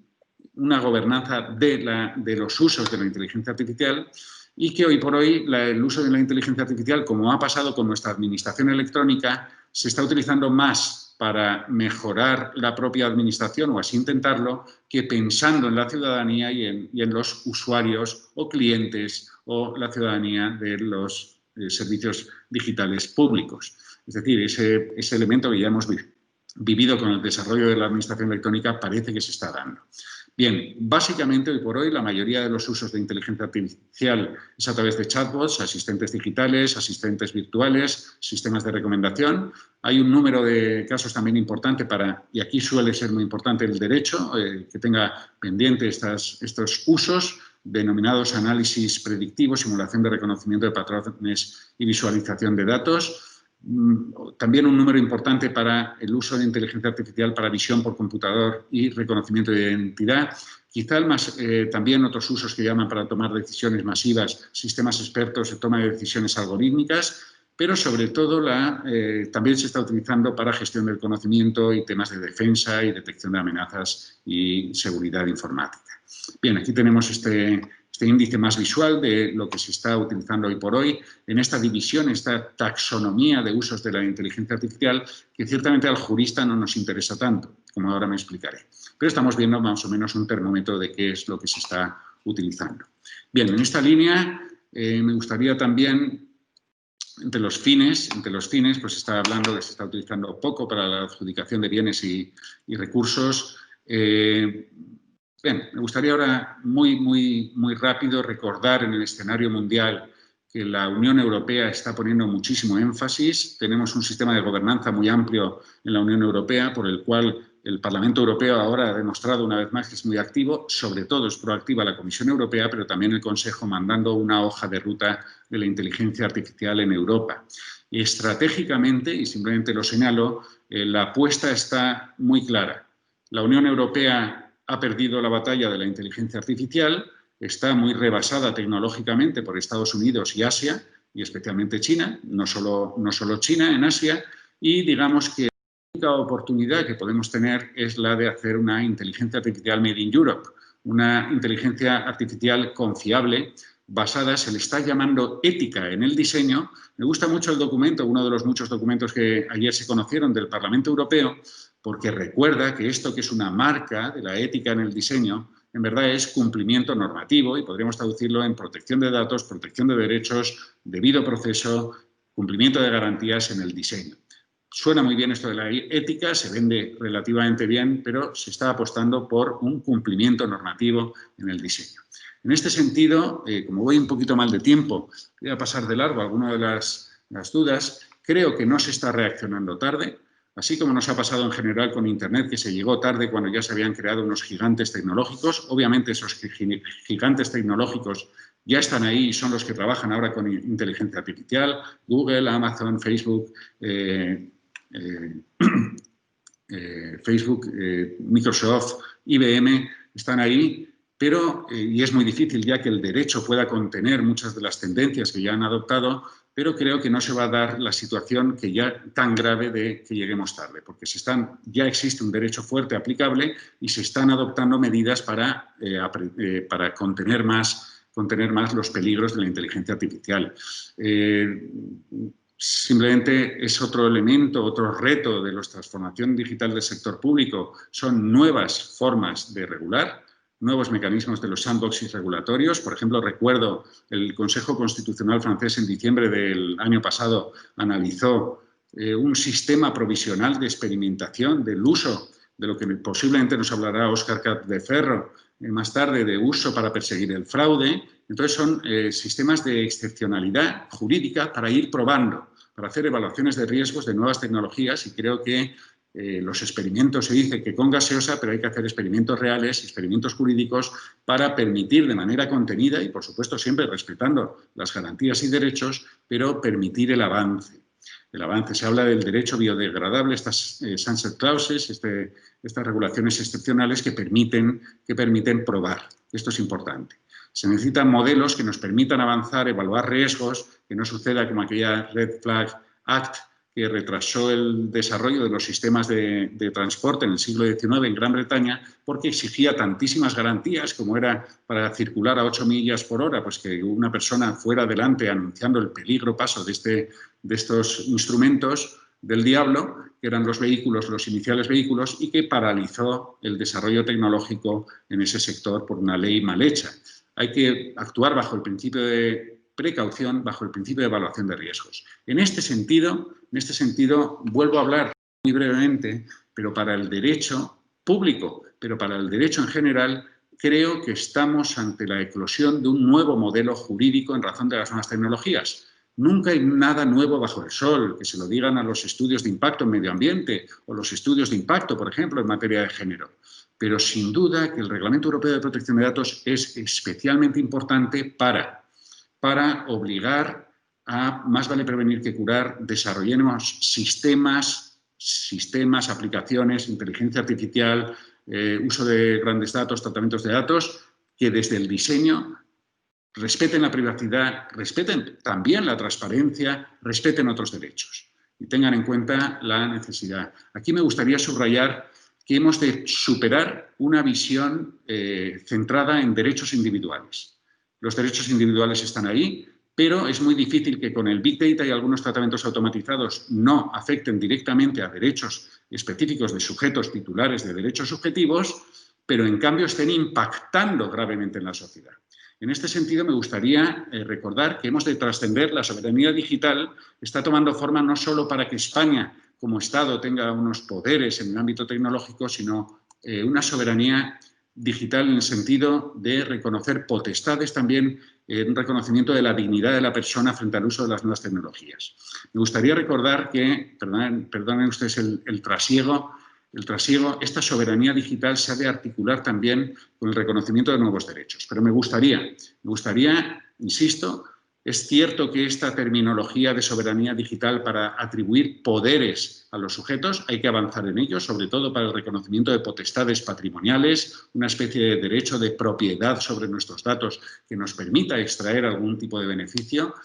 una gobernanza de los usos de la inteligencia artificial y que hoy por hoy el uso de la inteligencia artificial, como ha pasado con nuestra administración electrónica, se está utilizando más para mejorar la propia administración, o así intentarlo, que pensando en la ciudadanía y en los usuarios o clientes o la ciudadanía de los servicios digitales públicos. Es decir, ese elemento que ya hemos vivido con el desarrollo de la administración electrónica parece que se está dando. Bien, básicamente hoy por hoy la mayoría de los usos de inteligencia artificial es a través de chatbots, asistentes digitales, asistentes virtuales, sistemas de recomendación. Hay un número de casos también importante y aquí suele ser muy importante el derecho, que tenga pendiente estos usos, denominados análisis predictivo, simulación de reconocimiento de patrones y visualización de datos. También un número importante para el uso de inteligencia artificial para visión por computador y reconocimiento de identidad. Quizá también otros usos que llaman para tomar decisiones masivas, sistemas expertos de toma de decisiones algorítmicas, pero sobre todo también se está utilizando para gestión del conocimiento y temas de defensa y detección de amenazas y seguridad informática. Bien, aquí tenemos este índice más visual de lo que se está utilizando hoy por hoy en esta división, esta taxonomía de usos de la inteligencia artificial, que ciertamente al jurista no nos interesa tanto, como ahora me explicaré. Pero estamos viendo más o menos un termómetro de qué es lo que se está utilizando. Bien, en esta línea me gustaría también, entre los fines, pues se está hablando que se está utilizando poco para la adjudicación de bienes y recursos. Bien, me gustaría ahora muy rápido recordar en el escenario mundial que la Unión Europea está poniendo muchísimo énfasis. Tenemos un sistema de gobernanza muy amplio en la Unión Europea por el cual el Parlamento Europeo ahora ha demostrado una vez más que es muy activo, sobre todo es proactiva la Comisión Europea, pero también el Consejo mandando una hoja de ruta de la inteligencia artificial en Europa. Y estratégicamente, y simplemente lo señalo, la apuesta está muy clara. La Unión Europea ha perdido la batalla de la inteligencia artificial, está muy rebasada tecnológicamente por Estados Unidos y Asia, y especialmente China, no solo China, en Asia, y digamos que la única oportunidad que podemos tener es la de hacer una inteligencia artificial made in Europe, una inteligencia artificial confiable, basada, se le está llamando ética en el diseño. Me gusta mucho el documento, uno de los muchos documentos que ayer se conocieron del Parlamento Europeo, porque recuerda que esto que es una marca de la ética en el diseño, en verdad es cumplimiento normativo y podríamos traducirlo en protección de datos, protección de derechos, debido proceso, cumplimiento de garantías en el diseño. Suena muy bien esto de la ética, se vende relativamente bien, pero se está apostando por un cumplimiento normativo en el diseño. En este sentido, como voy un poquito mal de tiempo, voy a pasar de largo algunas de las dudas. Creo que no se está reaccionando tarde. Así como nos ha pasado en general con Internet, que se llegó tarde cuando ya se habían creado unos gigantes tecnológicos. Obviamente esos gigantes tecnológicos ya están ahí y son los que trabajan ahora con inteligencia artificial. Google, Amazon, Facebook, Microsoft, IBM, están ahí, pero, y es muy difícil ya que el derecho pueda contener muchas de las tendencias que ya han adoptado, pero creo que no se va a dar la situación que ya tan grave de que lleguemos tarde, porque ya existe un derecho fuerte aplicable y se están adoptando medidas para contener más los peligros de la inteligencia artificial. Simplemente es otro elemento, otro reto de la transformación digital del sector público. Son nuevas formas de regular, nuevos mecanismos de los sandboxes regulatorios. Por ejemplo, recuerdo el Consejo Constitucional francés en diciembre del año pasado analizó un sistema provisional de experimentación del uso de lo que posiblemente nos hablará Óscar Capdeferro más tarde, de uso para perseguir el fraude. Entonces son sistemas de excepcionalidad jurídica para ir probando, para hacer evaluaciones de riesgos de nuevas tecnologías, y creo que los experimentos, se dice que con gaseosa, pero hay que hacer experimentos reales, experimentos jurídicos, para permitir de manera contenida y, por supuesto, siempre respetando las garantías y derechos, pero permitir el avance. El avance, se habla del derecho biodegradable, estas sunset clauses, estas regulaciones excepcionales que permiten probar. Esto es importante. Se necesitan modelos que nos permitan avanzar, evaluar riesgos, que no suceda como aquella Red Flag Act que retrasó el desarrollo de los sistemas de transporte en el siglo XIX en Gran Bretaña porque exigía tantísimas garantías como era para circular a 8 millas por hora, pues que una persona fuera delante anunciando el peligro paso de estos instrumentos del diablo, que eran los vehículos, los iniciales vehículos, y que paralizó el desarrollo tecnológico en ese sector por una ley mal hecha. Hay que actuar bajo el principio de precaución, bajo el principio de evaluación de riesgos. En este sentido, vuelvo a hablar muy brevemente, pero para el derecho público, pero para el derecho en general, creo que estamos ante la eclosión de un nuevo modelo jurídico en razón de las nuevas tecnologías. Nunca hay nada nuevo bajo el sol, que se lo digan a los estudios de impacto en medio ambiente o los estudios de impacto, por ejemplo, en materia de género. Pero sin duda que el Reglamento Europeo de Protección de Datos es especialmente importante para obligar a, más vale prevenir que curar, desarrollemos sistemas, aplicaciones, inteligencia artificial, uso de grandes datos, tratamientos de datos, que desde el diseño respeten la privacidad, respeten también la transparencia, respeten otros derechos y tengan en cuenta la necesidad. Aquí me gustaría subrayar que hemos de superar una visión centrada en derechos individuales. Los derechos individuales están ahí, pero es muy difícil que con el Big Data y algunos tratamientos automatizados no afecten directamente a derechos específicos de sujetos titulares de derechos subjetivos, pero en cambio estén impactando gravemente en la sociedad. En este sentido, me gustaría recordar que hemos de trascender la soberanía digital, está tomando forma no solo para que España como Estado tenga unos poderes en el ámbito tecnológico, sino una soberanía digital en el sentido de reconocer potestades también, un reconocimiento de la dignidad de la persona frente al uso de las nuevas tecnologías. Me gustaría recordar que, perdonen ustedes el trasiego, esta soberanía digital se ha de articular también con el reconocimiento de nuevos derechos. Pero me gustaría, insisto, es cierto que esta terminología de soberanía digital para atribuir poderes a los sujetos hay que avanzar en ello, sobre todo para el reconocimiento de potestades patrimoniales, una especie de derecho de propiedad sobre nuestros datos que nos permita extraer algún tipo de beneficio,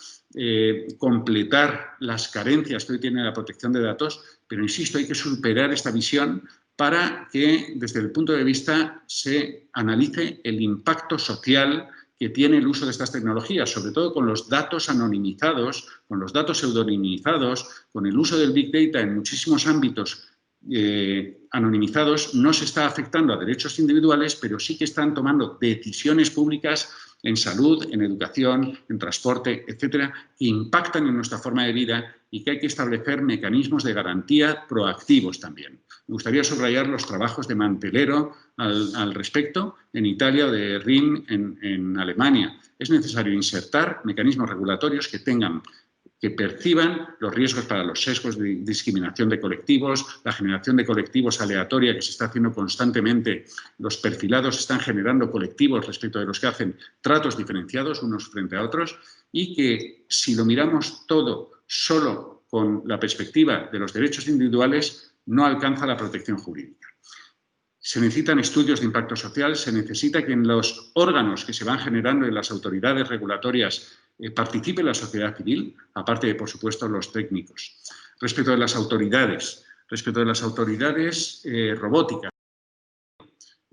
completar las carencias que hoy tiene la protección de datos, pero insisto, hay que superar esta visión para que desde el punto de vista se analice el impacto social que tiene el uso de estas tecnologías, sobre todo con los datos anonimizados, con los datos pseudonimizados, con el uso del Big Data en muchísimos ámbitos anonimizados, no se está afectando a derechos individuales, pero sí que están tomando decisiones públicas en salud, en educación, en transporte, etcétera, que impactan en nuestra forma de vida y que hay que establecer mecanismos de garantía proactivos también. Me gustaría subrayar los trabajos de Mantelero al respecto en Italia o de RIM en Alemania. Es necesario insertar mecanismos regulatorios que perciban los riesgos para los sesgos de discriminación de colectivos, la generación de colectivos aleatoria que se está haciendo constantemente. Los perfilados están generando colectivos respecto de los que hacen tratos diferenciados unos frente a otros y que si lo miramos todo solo con la perspectiva de los derechos individuales no alcanza la protección jurídica. Se necesitan estudios de impacto social, se necesita que en los órganos que se van generando en las autoridades regulatorias participe la sociedad civil, aparte de, por supuesto, los técnicos. Respecto de las autoridades robóticas,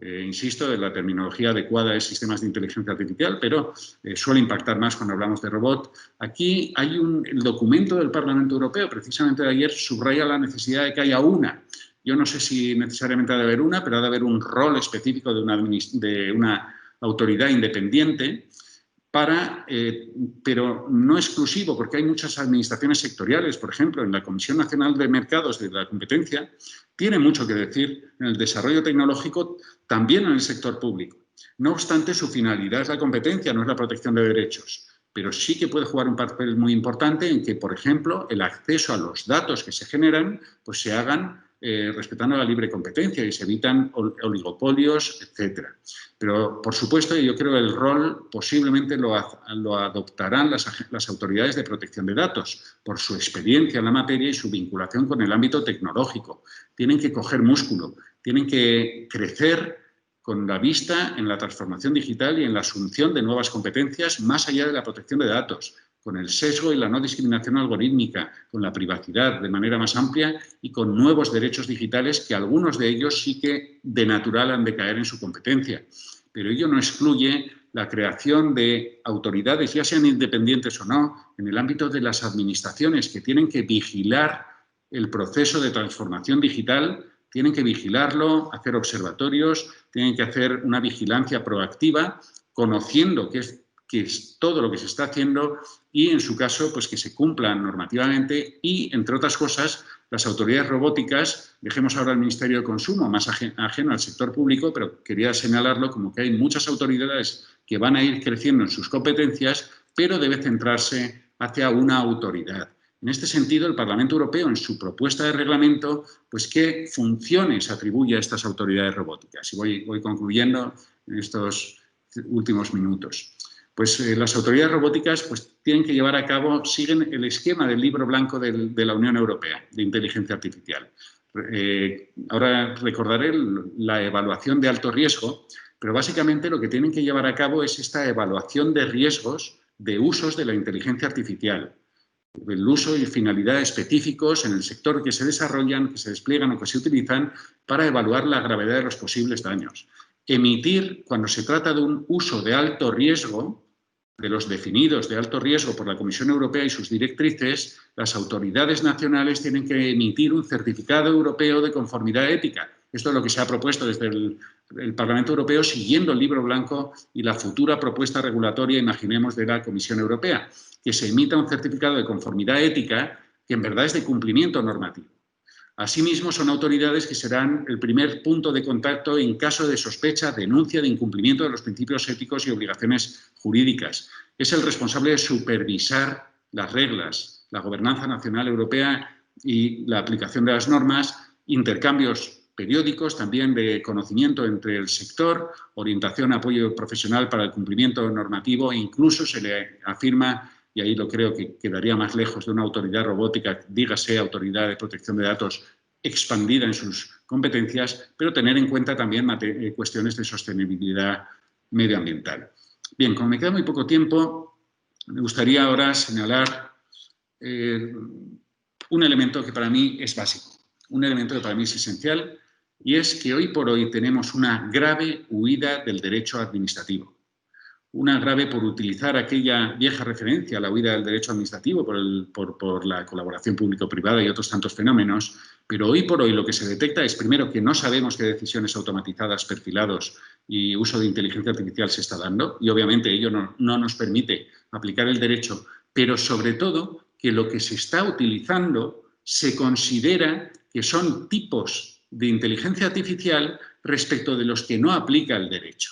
insisto, la terminología adecuada es sistemas de inteligencia artificial, pero suele impactar más cuando hablamos de robot. Aquí hay el documento del Parlamento Europeo, precisamente de ayer, subraya la necesidad de que haya una. Yo no sé si necesariamente ha de haber una, pero ha de haber un rol específico de una autoridad independiente, pero no exclusivo, porque hay muchas administraciones sectoriales, por ejemplo, en la Comisión Nacional de Mercados de la Competencia, tiene mucho que decir en el desarrollo tecnológico, también en el sector público. No obstante, su finalidad es la competencia, no es la protección de derechos, pero sí que puede jugar un papel muy importante en que, por ejemplo, el acceso a los datos que se generan, pues se hagan respetando la libre competencia y se evitan oligopolios, etcétera. Pero, por supuesto, yo creo que el rol posiblemente lo adoptarán las autoridades de protección de datos por su experiencia en la materia y su vinculación con el ámbito tecnológico. Tienen que coger músculo, tienen que crecer con la vista en la transformación digital y en la asunción de nuevas competencias más allá de la protección de datos. con el sesgo y la no discriminación algorítmica, con la privacidad de manera más amplia y con nuevos derechos digitales que algunos de ellos sí que de natural han de caer en su competencia. Pero ello no excluye la creación de autoridades, ya sean independientes o no, en el ámbito de las administraciones que tienen que vigilar el proceso de transformación digital, tienen que vigilarlo, hacer observatorios, tienen que hacer una vigilancia proactiva, conociendo qué es todo lo que se está haciendo y, en su caso, pues que se cumplan normativamente y, entre otras cosas, las autoridades robóticas, dejemos ahora el Ministerio de Consumo, más ajeno al sector público, pero quería señalarlo como que hay muchas autoridades que van a ir creciendo en sus competencias, pero debe centrarse hacia una autoridad. En este sentido, el Parlamento Europeo, en su propuesta de reglamento, pues qué funciones atribuye a estas autoridades robóticas. Y voy concluyendo en estos últimos minutos. Pues las autoridades robóticas pues, tienen que llevar a cabo, siguen el esquema del libro blanco de la Unión Europea de inteligencia artificial. Ahora recordaré la evaluación de alto riesgo, pero básicamente lo que tienen que llevar a cabo es esta evaluación de riesgos de usos de la inteligencia artificial, el uso y finalidad específicos en el sector que se desarrollan, que se despliegan o que se utilizan para evaluar la gravedad de los posibles daños. Emitir, cuando se trata de un uso de alto riesgo, de los definidos de alto riesgo por la Comisión Europea y sus directrices, las autoridades nacionales tienen que emitir un certificado europeo de conformidad ética. Esto es lo que se ha propuesto desde el Parlamento Europeo, siguiendo el libro blanco y la futura propuesta regulatoria, imaginemos, de la Comisión Europea, que se emita un certificado de conformidad ética que en verdad es de cumplimiento normativo. Asimismo, son autoridades que serán el primer punto de contacto en caso de sospecha, denuncia de incumplimiento de los principios éticos y obligaciones jurídicas. Es el responsable de supervisar las reglas, la gobernanza nacional europea y la aplicación de las normas, intercambios periódicos también de conocimiento entre el sector, orientación, apoyo profesional para el cumplimiento normativo e incluso se le afirma, y ahí lo creo que quedaría más lejos de una autoridad robótica, dígase autoridad de protección de datos expandida en sus competencias, pero tener en cuenta también cuestiones de sostenibilidad medioambiental. Bien, como me queda muy poco tiempo, me gustaría ahora señalar un elemento que para mí es básico, un elemento que para mí es esencial, y es que hoy por hoy tenemos una grave huida del derecho administrativo. Una grave por utilizar aquella vieja referencia a la huida del derecho administrativo por la colaboración público-privada y otros tantos fenómenos, pero hoy por hoy lo que se detecta es, primero, que no sabemos qué decisiones automatizadas, perfilados y uso de inteligencia artificial se está dando, y obviamente ello no nos permite aplicar el derecho, pero sobre todo que lo que se está utilizando se considera que son tipos de inteligencia artificial respecto de los que no aplica el derecho,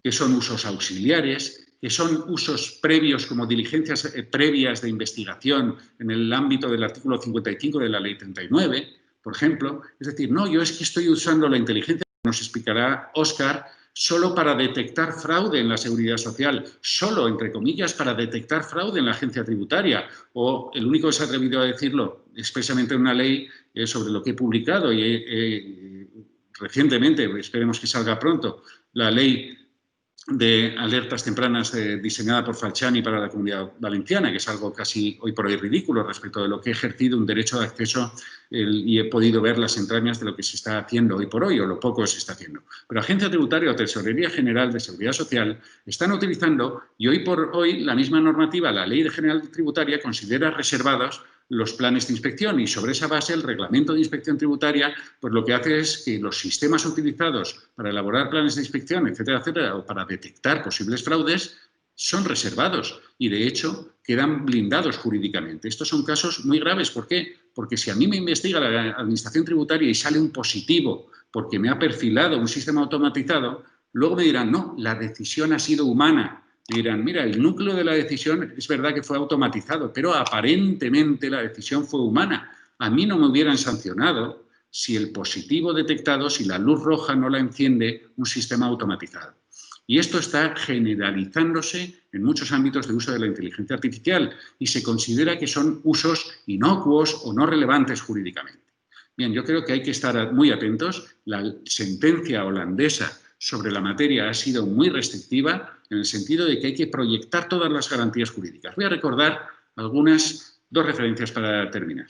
que son usos auxiliares, que son usos previos como diligencias previas de investigación en el ámbito del artículo 55 de la Ley 39, por ejemplo. Es decir, no, yo es que estoy usando la inteligencia, nos explicará Óscar, solo para detectar fraude en la seguridad social, solo, entre comillas, para detectar fraude en la agencia tributaria, o el único que se ha atrevido a decirlo expresamente en una ley sobre lo que he publicado y recientemente, esperemos que salga pronto, la ley de alertas tempranas diseñada por Falciani para la Comunidad Valenciana, que es algo casi hoy por hoy ridículo respecto de lo que he ejercido un derecho de acceso y he podido ver las entrañas de lo que se está haciendo hoy por hoy o lo poco que se está haciendo. Pero Agencia Tributaria o Tesorería General de Seguridad Social están utilizando, y hoy por hoy la misma normativa, la Ley General Tributaria, considera reservados los planes de inspección y sobre esa base el reglamento de inspección tributaria pues lo que hace es que los sistemas utilizados para elaborar planes de inspección, etcétera, etcétera, o para detectar posibles fraudes son reservados y de hecho quedan blindados jurídicamente. Estos son casos muy graves. ¿Por qué? Porque si a mí me investiga la Administración Tributaria y sale un positivo porque me ha perfilado un sistema automatizado, luego me dirán, no, la decisión ha sido humana. Me dirán, mira, el núcleo de la decisión es verdad que fue automatizado, pero aparentemente la decisión fue humana. A mí no me hubieran sancionado si el positivo detectado, si la luz roja no la enciende un sistema automatizado. Y esto está generalizándose en muchos ámbitos de uso de la inteligencia artificial y se considera que son usos inocuos o no relevantes jurídicamente. Bien, yo creo que hay que estar muy atentos. La sentencia holandesa sobre la materia ha sido muy restrictiva en el sentido de que hay que proyectar todas las garantías jurídicas. Voy a recordar dos referencias para terminar.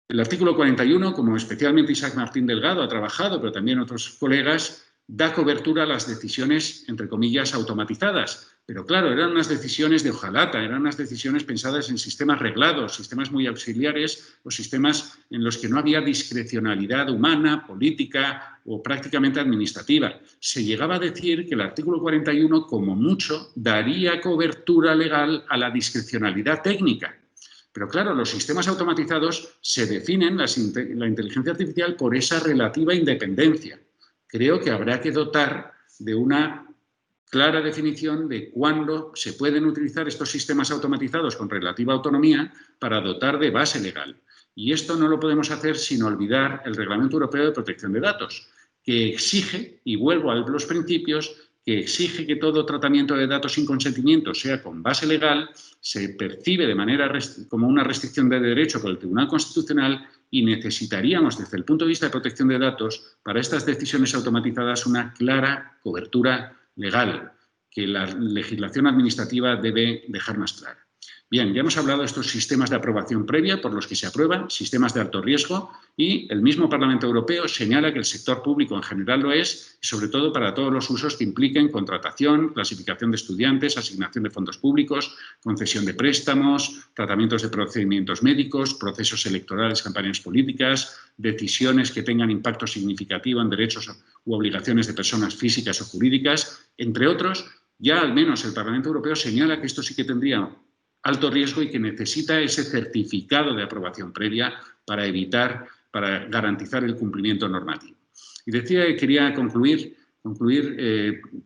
El artículo 41, como especialmente Isaac Martín Delgado ha trabajado, pero también otros colegas, da cobertura a las decisiones, entre comillas, automatizadas. Pero claro, eran unas decisiones de hojalata, eran unas decisiones pensadas en sistemas reglados, sistemas muy auxiliares o sistemas en los que no había discrecionalidad humana, política o prácticamente administrativa. Se llegaba a decir que el artículo 41, como mucho, daría cobertura legal a la discrecionalidad técnica. Pero claro, los sistemas automatizados se definen, la inteligencia artificial, por esa relativa independencia. Creo que habrá que dotar de una clara definición de cuándo se pueden utilizar estos sistemas automatizados con relativa autonomía para dotar de base legal. Y esto no lo podemos hacer sin olvidar el Reglamento Europeo de Protección de Datos, que exige, y vuelvo a los principios, que exige que todo tratamiento de datos sin consentimiento sea con base legal, se percibe de manera como una restricción de derecho por el Tribunal Constitucional y necesitaríamos, desde el punto de vista de protección de datos, para estas decisiones automatizadas una clara cobertura legal que la legislación administrativa debe dejar más clara. Bien, ya hemos hablado de estos sistemas de aprobación previa por los que se aprueban, sistemas de alto riesgo, y el mismo Parlamento Europeo señala que el sector público en general lo es, y sobre todo para todos los usos que impliquen contratación, clasificación de estudiantes, asignación de fondos públicos, concesión de préstamos, tratamientos de procedimientos médicos, procesos electorales, campañas políticas, decisiones que tengan impacto significativo en derechos u obligaciones de personas físicas o jurídicas, entre otros. Ya al menos el Parlamento Europeo señala que esto sí que tendría alto riesgo y que necesita ese certificado de aprobación previa para garantizar el cumplimiento normativo. Y decía que quería concluir,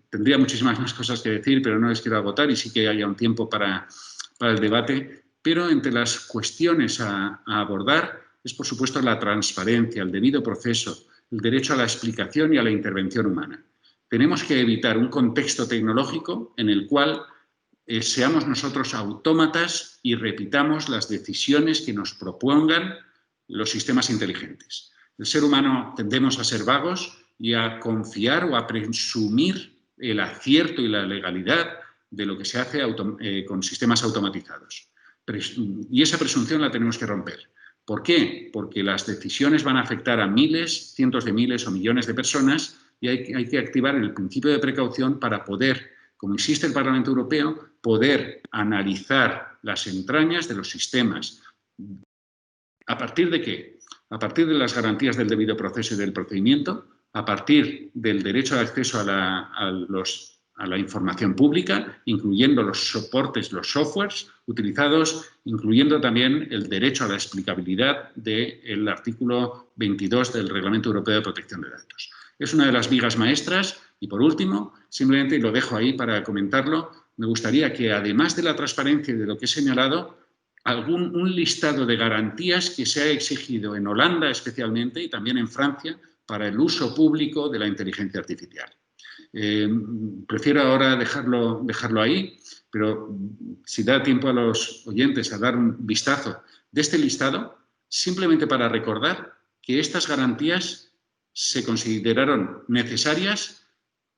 tendría muchísimas más cosas que decir, pero no les quiero agotar y sí que haya un tiempo para el debate, pero entre las cuestiones a abordar es, por supuesto, la transparencia, el debido proceso, el derecho a la explicación y a la intervención humana. Tenemos que evitar un contexto tecnológico en el cual seamos nosotros autómatas y repitamos las decisiones que nos propongan los sistemas inteligentes. El ser humano tendemos a ser vagos y a confiar o a presumir el acierto y la legalidad de lo que se hace con sistemas automatizados. Y esa presunción la tenemos que romper. ¿Por qué? Porque las decisiones van a afectar a miles, cientos de miles o millones de personas y hay que activar el principio de precaución para poder, como insiste el Parlamento Europeo, poder analizar las entrañas de los sistemas. ¿A partir de qué? A partir de las garantías del debido proceso y del procedimiento, a partir del derecho de acceso a la información pública, incluyendo los soportes, los softwares utilizados, incluyendo también el derecho a la explicabilidad del artículo 22 del Reglamento Europeo de Protección de Datos. Es una de las vigas maestras y, por último, simplemente, y lo dejo ahí para comentarlo, me gustaría que, además de la transparencia y de lo que he señalado, un listado de garantías que se ha exigido en Holanda especialmente y también en Francia para el uso público de la inteligencia artificial. Prefiero ahora dejarlo ahí, pero si da tiempo a los oyentes a dar un vistazo de este listado, simplemente para recordar que estas garantías se consideraron necesarias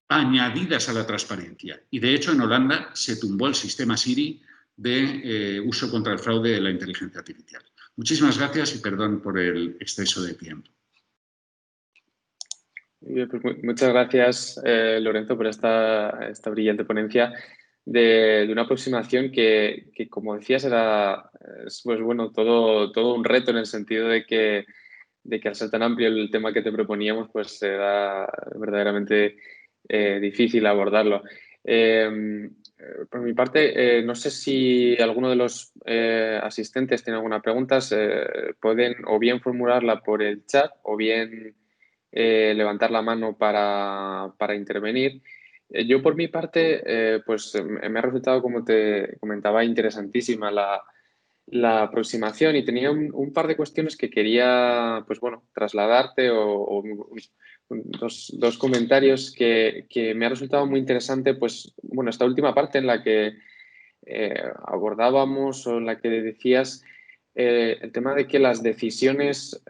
añadidas a la transparencia. Y, de hecho, en Holanda se tumbó el sistema Siri de uso contra el fraude de la inteligencia artificial. Muchísimas gracias y perdón por el exceso de tiempo. Pues muchas gracias, Lorenzo, por esta brillante ponencia de una aproximación que, como decías, es pues, bueno, todo un reto en el sentido de que al ser tan amplio el tema que te proponíamos, pues era verdaderamente difícil abordarlo. Por mi parte, no sé si alguno de los asistentes tiene alguna pregunta, pueden o bien formularla por el chat o bien levantar la mano para intervenir. Yo, por mi parte, pues me ha resultado, como te comentaba, interesantísima la aproximación y tenía un par de cuestiones que quería, pues bueno, trasladarte o dos comentarios que me ha resultado muy interesante, pues bueno, esta última parte en la que abordábamos o en la que decías el tema de que las decisiones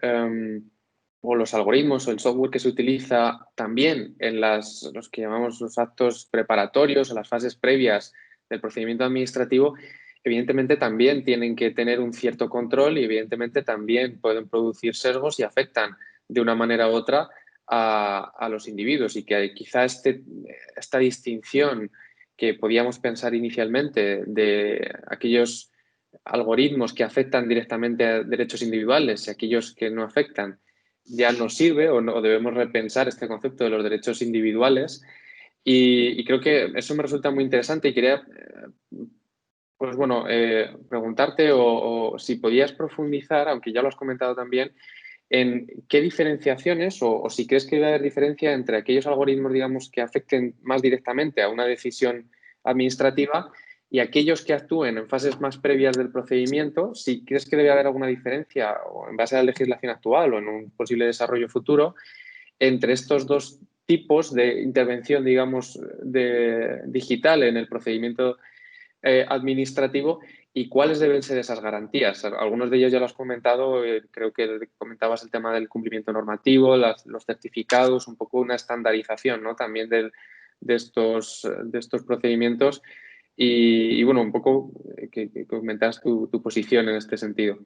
o los algoritmos o el software que se utiliza también en los que llamamos los actos preparatorios, en las fases previas del procedimiento administrativo, evidentemente también tienen que tener un cierto control y evidentemente también pueden producir sesgos y afectan de una manera u otra a los individuos, y que quizá esta distinción que podíamos pensar inicialmente de aquellos algoritmos que afectan directamente a derechos individuales y aquellos que no afectan, ya nos sirve o no, debemos repensar este concepto de los derechos individuales, y creo que eso me resulta muy interesante y quería pues bueno, preguntarte o si podías profundizar, aunque ya lo has comentado también, en qué diferenciaciones o si crees que debe haber diferencia entre aquellos algoritmos, digamos, que afecten más directamente a una decisión administrativa y aquellos que actúen en fases más previas del procedimiento, si crees que debe haber alguna diferencia o en base a la legislación actual o en un posible desarrollo futuro entre estos dos tipos de intervención, digamos, digital en el procedimiento administrativo, y cuáles deben ser esas garantías. Algunos de ellos ya lo has comentado, creo que comentabas el tema del cumplimiento normativo, los certificados, un poco una estandarización, ¿no? También de estos procedimientos y bueno, un poco que comentas tu posición en este sentido.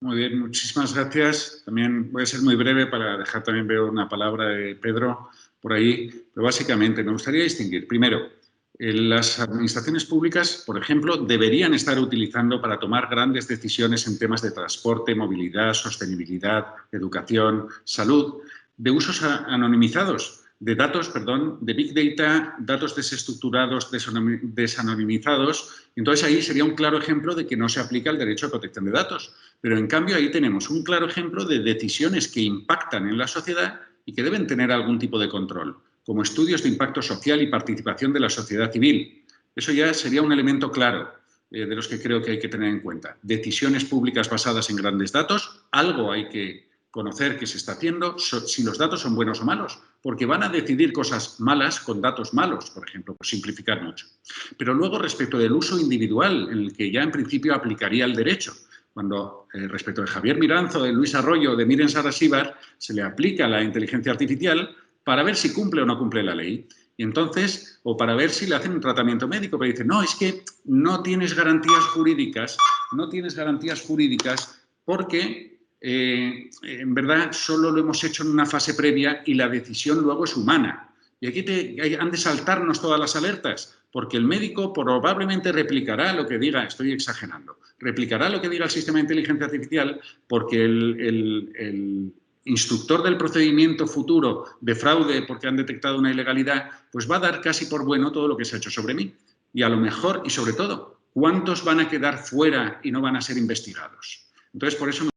Muy bien, muchísimas gracias. También voy a ser muy breve para dejar, también veo una palabra de Pedro por ahí, pero básicamente me gustaría distinguir. Primero, las administraciones públicas, por ejemplo, deberían estar utilizando para tomar grandes decisiones en temas de transporte, movilidad, sostenibilidad, educación, salud, de usos anonimizados, de datos, perdón, de Big Data, datos desestructurados, desanonimizados. Entonces, ahí sería un claro ejemplo de que no se aplica el derecho a protección de datos. Pero, en cambio, ahí tenemos un claro ejemplo de decisiones que impactan en la sociedad y que deben tener algún tipo de control, como estudios de impacto social y participación de la sociedad civil. Eso ya sería un elemento claro de los que creo que hay que tener en cuenta. Decisiones públicas basadas en grandes datos, algo hay que conocer que se está haciendo, si los datos son buenos o malos, porque van a decidir cosas malas con datos malos, por ejemplo, por simplificar mucho. Pero luego, respecto del uso individual, en el que ya en principio aplicaría el derecho, cuando respecto de Javier Miranzo, de Luis Arroyo, de Miren Sarasíbar, se le aplica la inteligencia artificial para ver si cumple o no cumple la ley. Y entonces, o para ver si le hacen un tratamiento médico, pero dicen, no, es que no tienes garantías jurídicas porque en verdad solo lo hemos hecho en una fase previa y la decisión luego es humana. Y aquí han de saltarnos todas las alertas, porque el médico probablemente replicará lo que diga, estoy exagerando, replicará lo que diga el sistema de inteligencia artificial, porque el instructor del procedimiento futuro de fraude porque han detectado una ilegalidad, pues va a dar casi por bueno todo lo que se ha hecho sobre mí. Y a lo mejor, y sobre todo, ¿cuántos van a quedar fuera y no van a ser investigados? Entonces, por eso me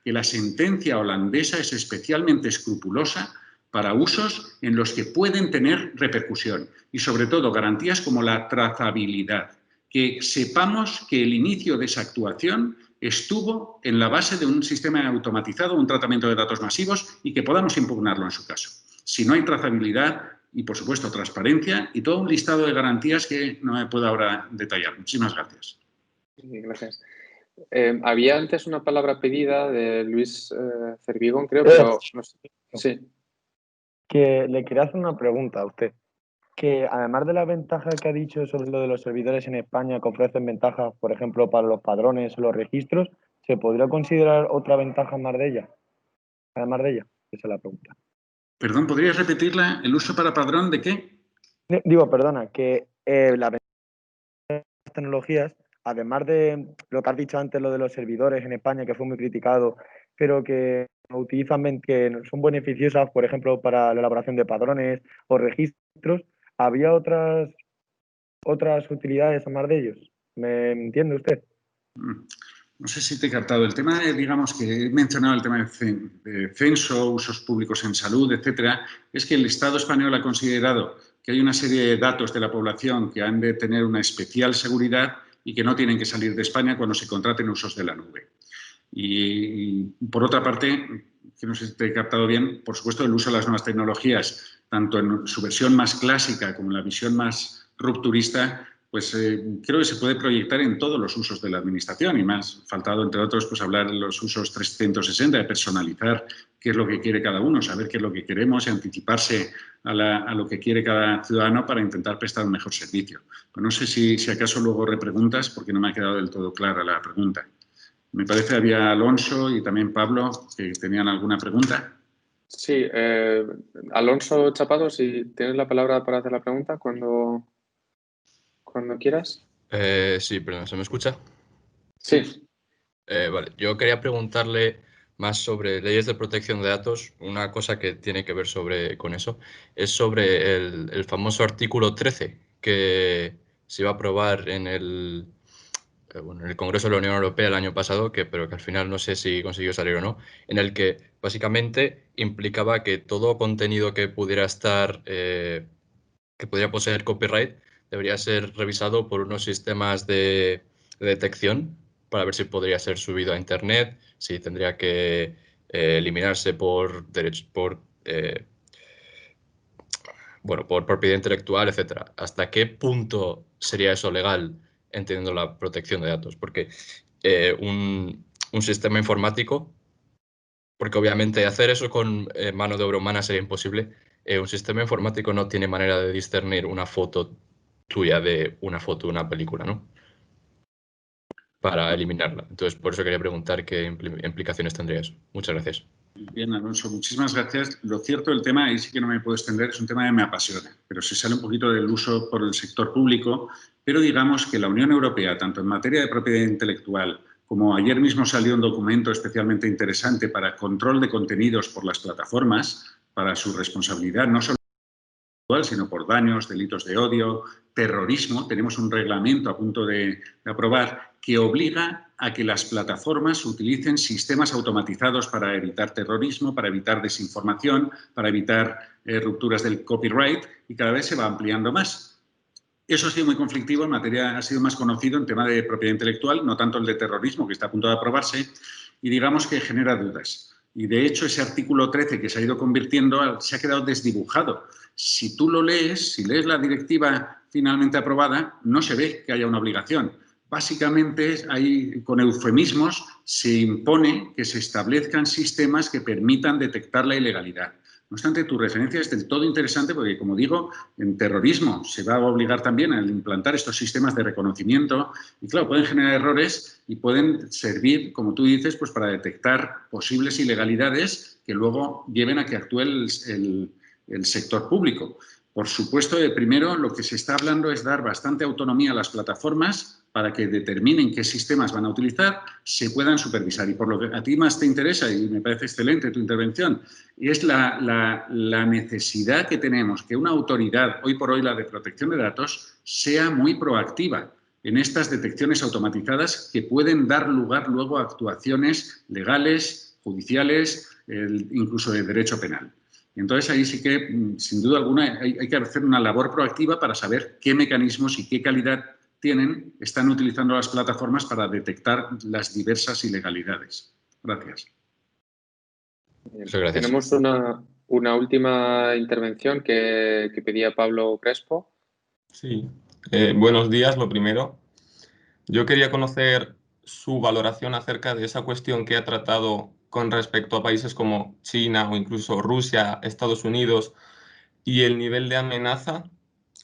que la sentencia holandesa es especialmente escrupulosa para usos en los que pueden tener repercusión y, sobre todo, garantías como la trazabilidad, que sepamos que el inicio de esa actuación estuvo en la base de un sistema automatizado, un tratamiento de datos masivos y que podamos impugnarlo en su caso. Si no hay trazabilidad y, por supuesto, transparencia y todo un listado de garantías que no me puedo ahora detallar. Muchísimas gracias. Gracias. Había antes una palabra pedida de Luis Cervigón, creo, pero no sé. Sí. Que le quería hacer una pregunta a usted. Que además de la ventaja que ha dicho sobre lo de los servidores en España, que ofrecen ventajas, por ejemplo, para los padrones o los registros, ¿se podría considerar otra ventaja más de ella? Además de ella, esa es la pregunta. Perdón, ¿podrías repetirla? ¿El uso para padrón de qué? Digo, perdona, que la ventaja de las tecnologías, además de lo que has dicho antes, lo de los servidores en España, que fue muy criticado, pero que utilizan, que son beneficiosas, por ejemplo, para la elaboración de padrones o registros, ¿había otras utilidades además de ellos? ¿Me entiende usted? No sé si te he captado. El tema, digamos, que he mencionado el tema de censo, usos públicos en salud, etcétera, es que el Estado español ha considerado que hay una serie de datos de la población que han de tener una especial seguridad y que no tienen que salir de España cuando se contraten usos de la nube. Y por otra parte, que no sé si te he captado bien, por supuesto, el uso de las nuevas tecnologías, tanto en su versión más clásica como en la visión más rupturista, pues creo que se puede proyectar en todos los usos de la administración y más faltado, entre otros, pues hablar de los usos 360, de personalizar qué es lo que quiere cada uno, saber qué es lo que queremos y anticiparse a lo que quiere cada ciudadano para intentar prestar un mejor servicio. Pues no sé si acaso luego repreguntas, porque no me ha quedado del todo clara la pregunta. Me parece que había Alonso y también Pablo que tenían alguna pregunta. Sí, Alonso Chapado, si tienes la palabra para hacer la pregunta cuando quieras. Sí, perdón, ¿se me escucha? Sí. Vale, yo quería preguntarle más sobre leyes de protección de datos. Una cosa que tiene que ver con eso es sobre el famoso artículo 13 que se iba a aprobar en el Congreso de la Unión Europea el año pasado, pero que al final no sé si consiguió salir o no, en el que básicamente implicaba que todo contenido que pudiera que pudiera poseer copyright debería ser revisado por unos sistemas de detección para ver si podría ser subido a Internet, si tendría que eliminarse por por propiedad intelectual, etcétera. ¿Hasta qué punto sería eso legal, entendiendo la protección de datos? Porque un sistema informático, porque obviamente hacer eso con mano de obra humana sería imposible, un sistema informático no tiene manera de discernir una foto tuya de una foto de una película, ¿no? Para eliminarla. Entonces, por eso quería preguntar qué implicaciones tendría eso. Muchas gracias. Bien, Alonso, muchísimas gracias. Lo cierto del tema, y sí que no me puedo extender, es un tema que me apasiona, pero se sale un poquito del uso por el sector público, pero digamos que la Unión Europea, tanto en materia de propiedad intelectual, como ayer mismo salió un documento especialmente interesante para control de contenidos por las plataformas, para su responsabilidad, no solo sino por daños, delitos de odio, terrorismo. Tenemos un reglamento a punto de aprobar que obliga a que las plataformas utilicen sistemas automatizados para evitar terrorismo, para evitar desinformación, para evitar rupturas del copyright, y cada vez se va ampliando más. Eso ha sido muy conflictivo en materia, ha sido más conocido en tema de propiedad intelectual, no tanto el de terrorismo, que está a punto de aprobarse, y digamos que genera dudas. Y de hecho ese artículo 13 que se ha ido convirtiendo se ha quedado desdibujado. Si tú lo lees, si lees la directiva finalmente aprobada, no se ve que haya una obligación. Básicamente, ahí, con eufemismos, se impone que se establezcan sistemas que permitan detectar la ilegalidad. No obstante, tu referencia es del todo interesante porque, como digo, en terrorismo se va a obligar también a implantar estos sistemas de reconocimiento y, claro, pueden generar errores y pueden servir, como tú dices, pues para detectar posibles ilegalidades que luego lleven a que actúe el sector público. Por supuesto, primero lo que se está hablando es dar bastante autonomía a las plataformas para que determinen qué sistemas van a utilizar, se puedan supervisar. Y por lo que a ti más te interesa, y me parece excelente tu intervención, es la necesidad que tenemos que una autoridad, hoy por hoy la de protección de datos, sea muy proactiva en estas detecciones automatizadas que pueden dar lugar luego a actuaciones legales, judiciales, incluso de derecho penal. Entonces, ahí sí que, sin duda alguna, hay que hacer una labor proactiva para saber qué mecanismos y qué calidad están utilizando las plataformas para detectar las diversas ilegalidades. Gracias. Muchas gracias. Tenemos una última intervención que pedía Pablo Crespo. Sí. Buenos días, lo primero. Yo quería conocer su valoración acerca de esa cuestión que ha tratado con respecto a países como China o incluso Rusia, Estados Unidos, y el nivel de amenaza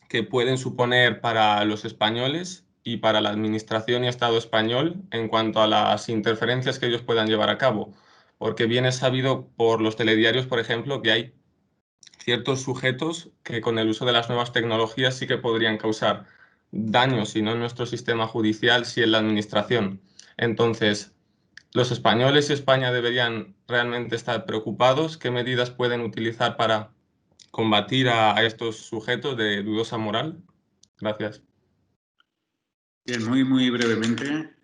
que pueden suponer para los españoles y para la administración y Estado español en cuanto a las interferencias que ellos puedan llevar a cabo. Porque bien es sabido por los telediarios, por ejemplo, que hay ciertos sujetos que con el uso de las nuevas tecnologías sí que podrían causar daños, si no en nuestro sistema judicial, sí en la administración. Entonces, ¿los españoles y España deberían realmente estar preocupados? ¿Qué medidas pueden utilizar para combatir a estos sujetos de dudosa moral? Gracias. Bien, muy brevemente.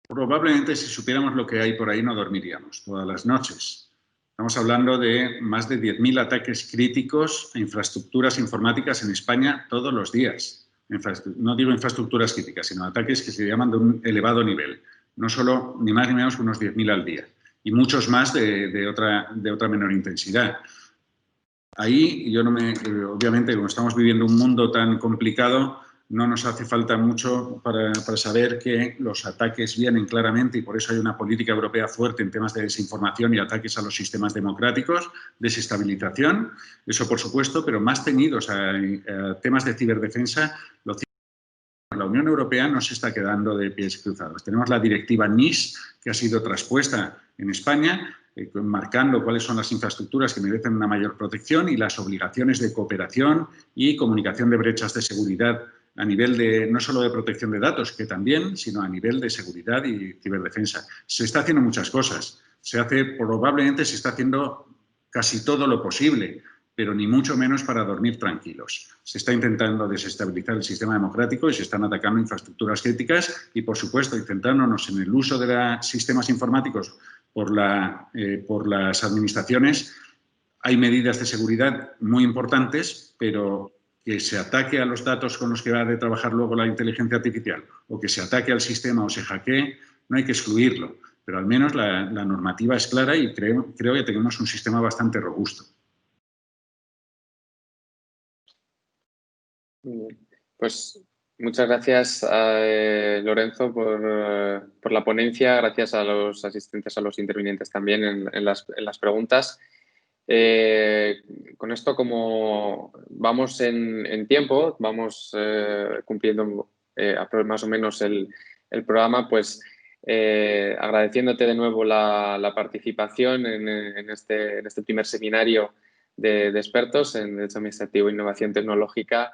Probablemente si supiéramos lo que hay por ahí no dormiríamos todas las noches. Estamos hablando de más de 10.000 ataques críticos a infraestructuras informáticas en España todos los días. No digo infraestructuras críticas, sino ataques que se llaman de un elevado nivel. No solo, ni más ni menos que unos 10.000 al día. Y muchos más de otra menor intensidad. Ahí yo no me... obviamente, como estamos viviendo un mundo tan complicado, no nos hace falta mucho para saber que los ataques vienen claramente y por eso hay una política europea fuerte en temas de desinformación y ataques a los sistemas democráticos, desestabilización, eso por supuesto, pero más ceñidos a temas de ciberdefensa. La Unión Europea no se está quedando de pies cruzados. Tenemos la directiva NIS, que ha sido traspuesta en España, marcando cuáles son las infraestructuras que merecen una mayor protección y las obligaciones de cooperación y comunicación de brechas de seguridad a nivel de, no solo de protección de datos, que también, sino a nivel de seguridad y ciberdefensa. Se está haciendo muchas cosas. Probablemente se está haciendo casi todo lo posible, pero ni mucho menos para dormir tranquilos. Se está intentando desestabilizar el sistema democrático y se están atacando infraestructuras críticas y, por supuesto, centrándonos en el uso de los sistemas informáticos por las administraciones. Hay medidas de seguridad muy importantes, pero que se ataque a los datos con los que va a trabajar luego la inteligencia artificial o que se ataque al sistema o se hackee, no hay que excluirlo. Pero al menos la normativa es clara y creo que tenemos un sistema bastante robusto. Pues muchas gracias, Lorenzo, por la ponencia. Gracias a los asistentes, a los intervinientes también en las preguntas. Con esto, como vamos en tiempo, vamos cumpliendo más o menos el programa, pues agradeciéndote de nuevo la participación en este primer seminario de expertos en Derecho Administrativo e Innovación Tecnológica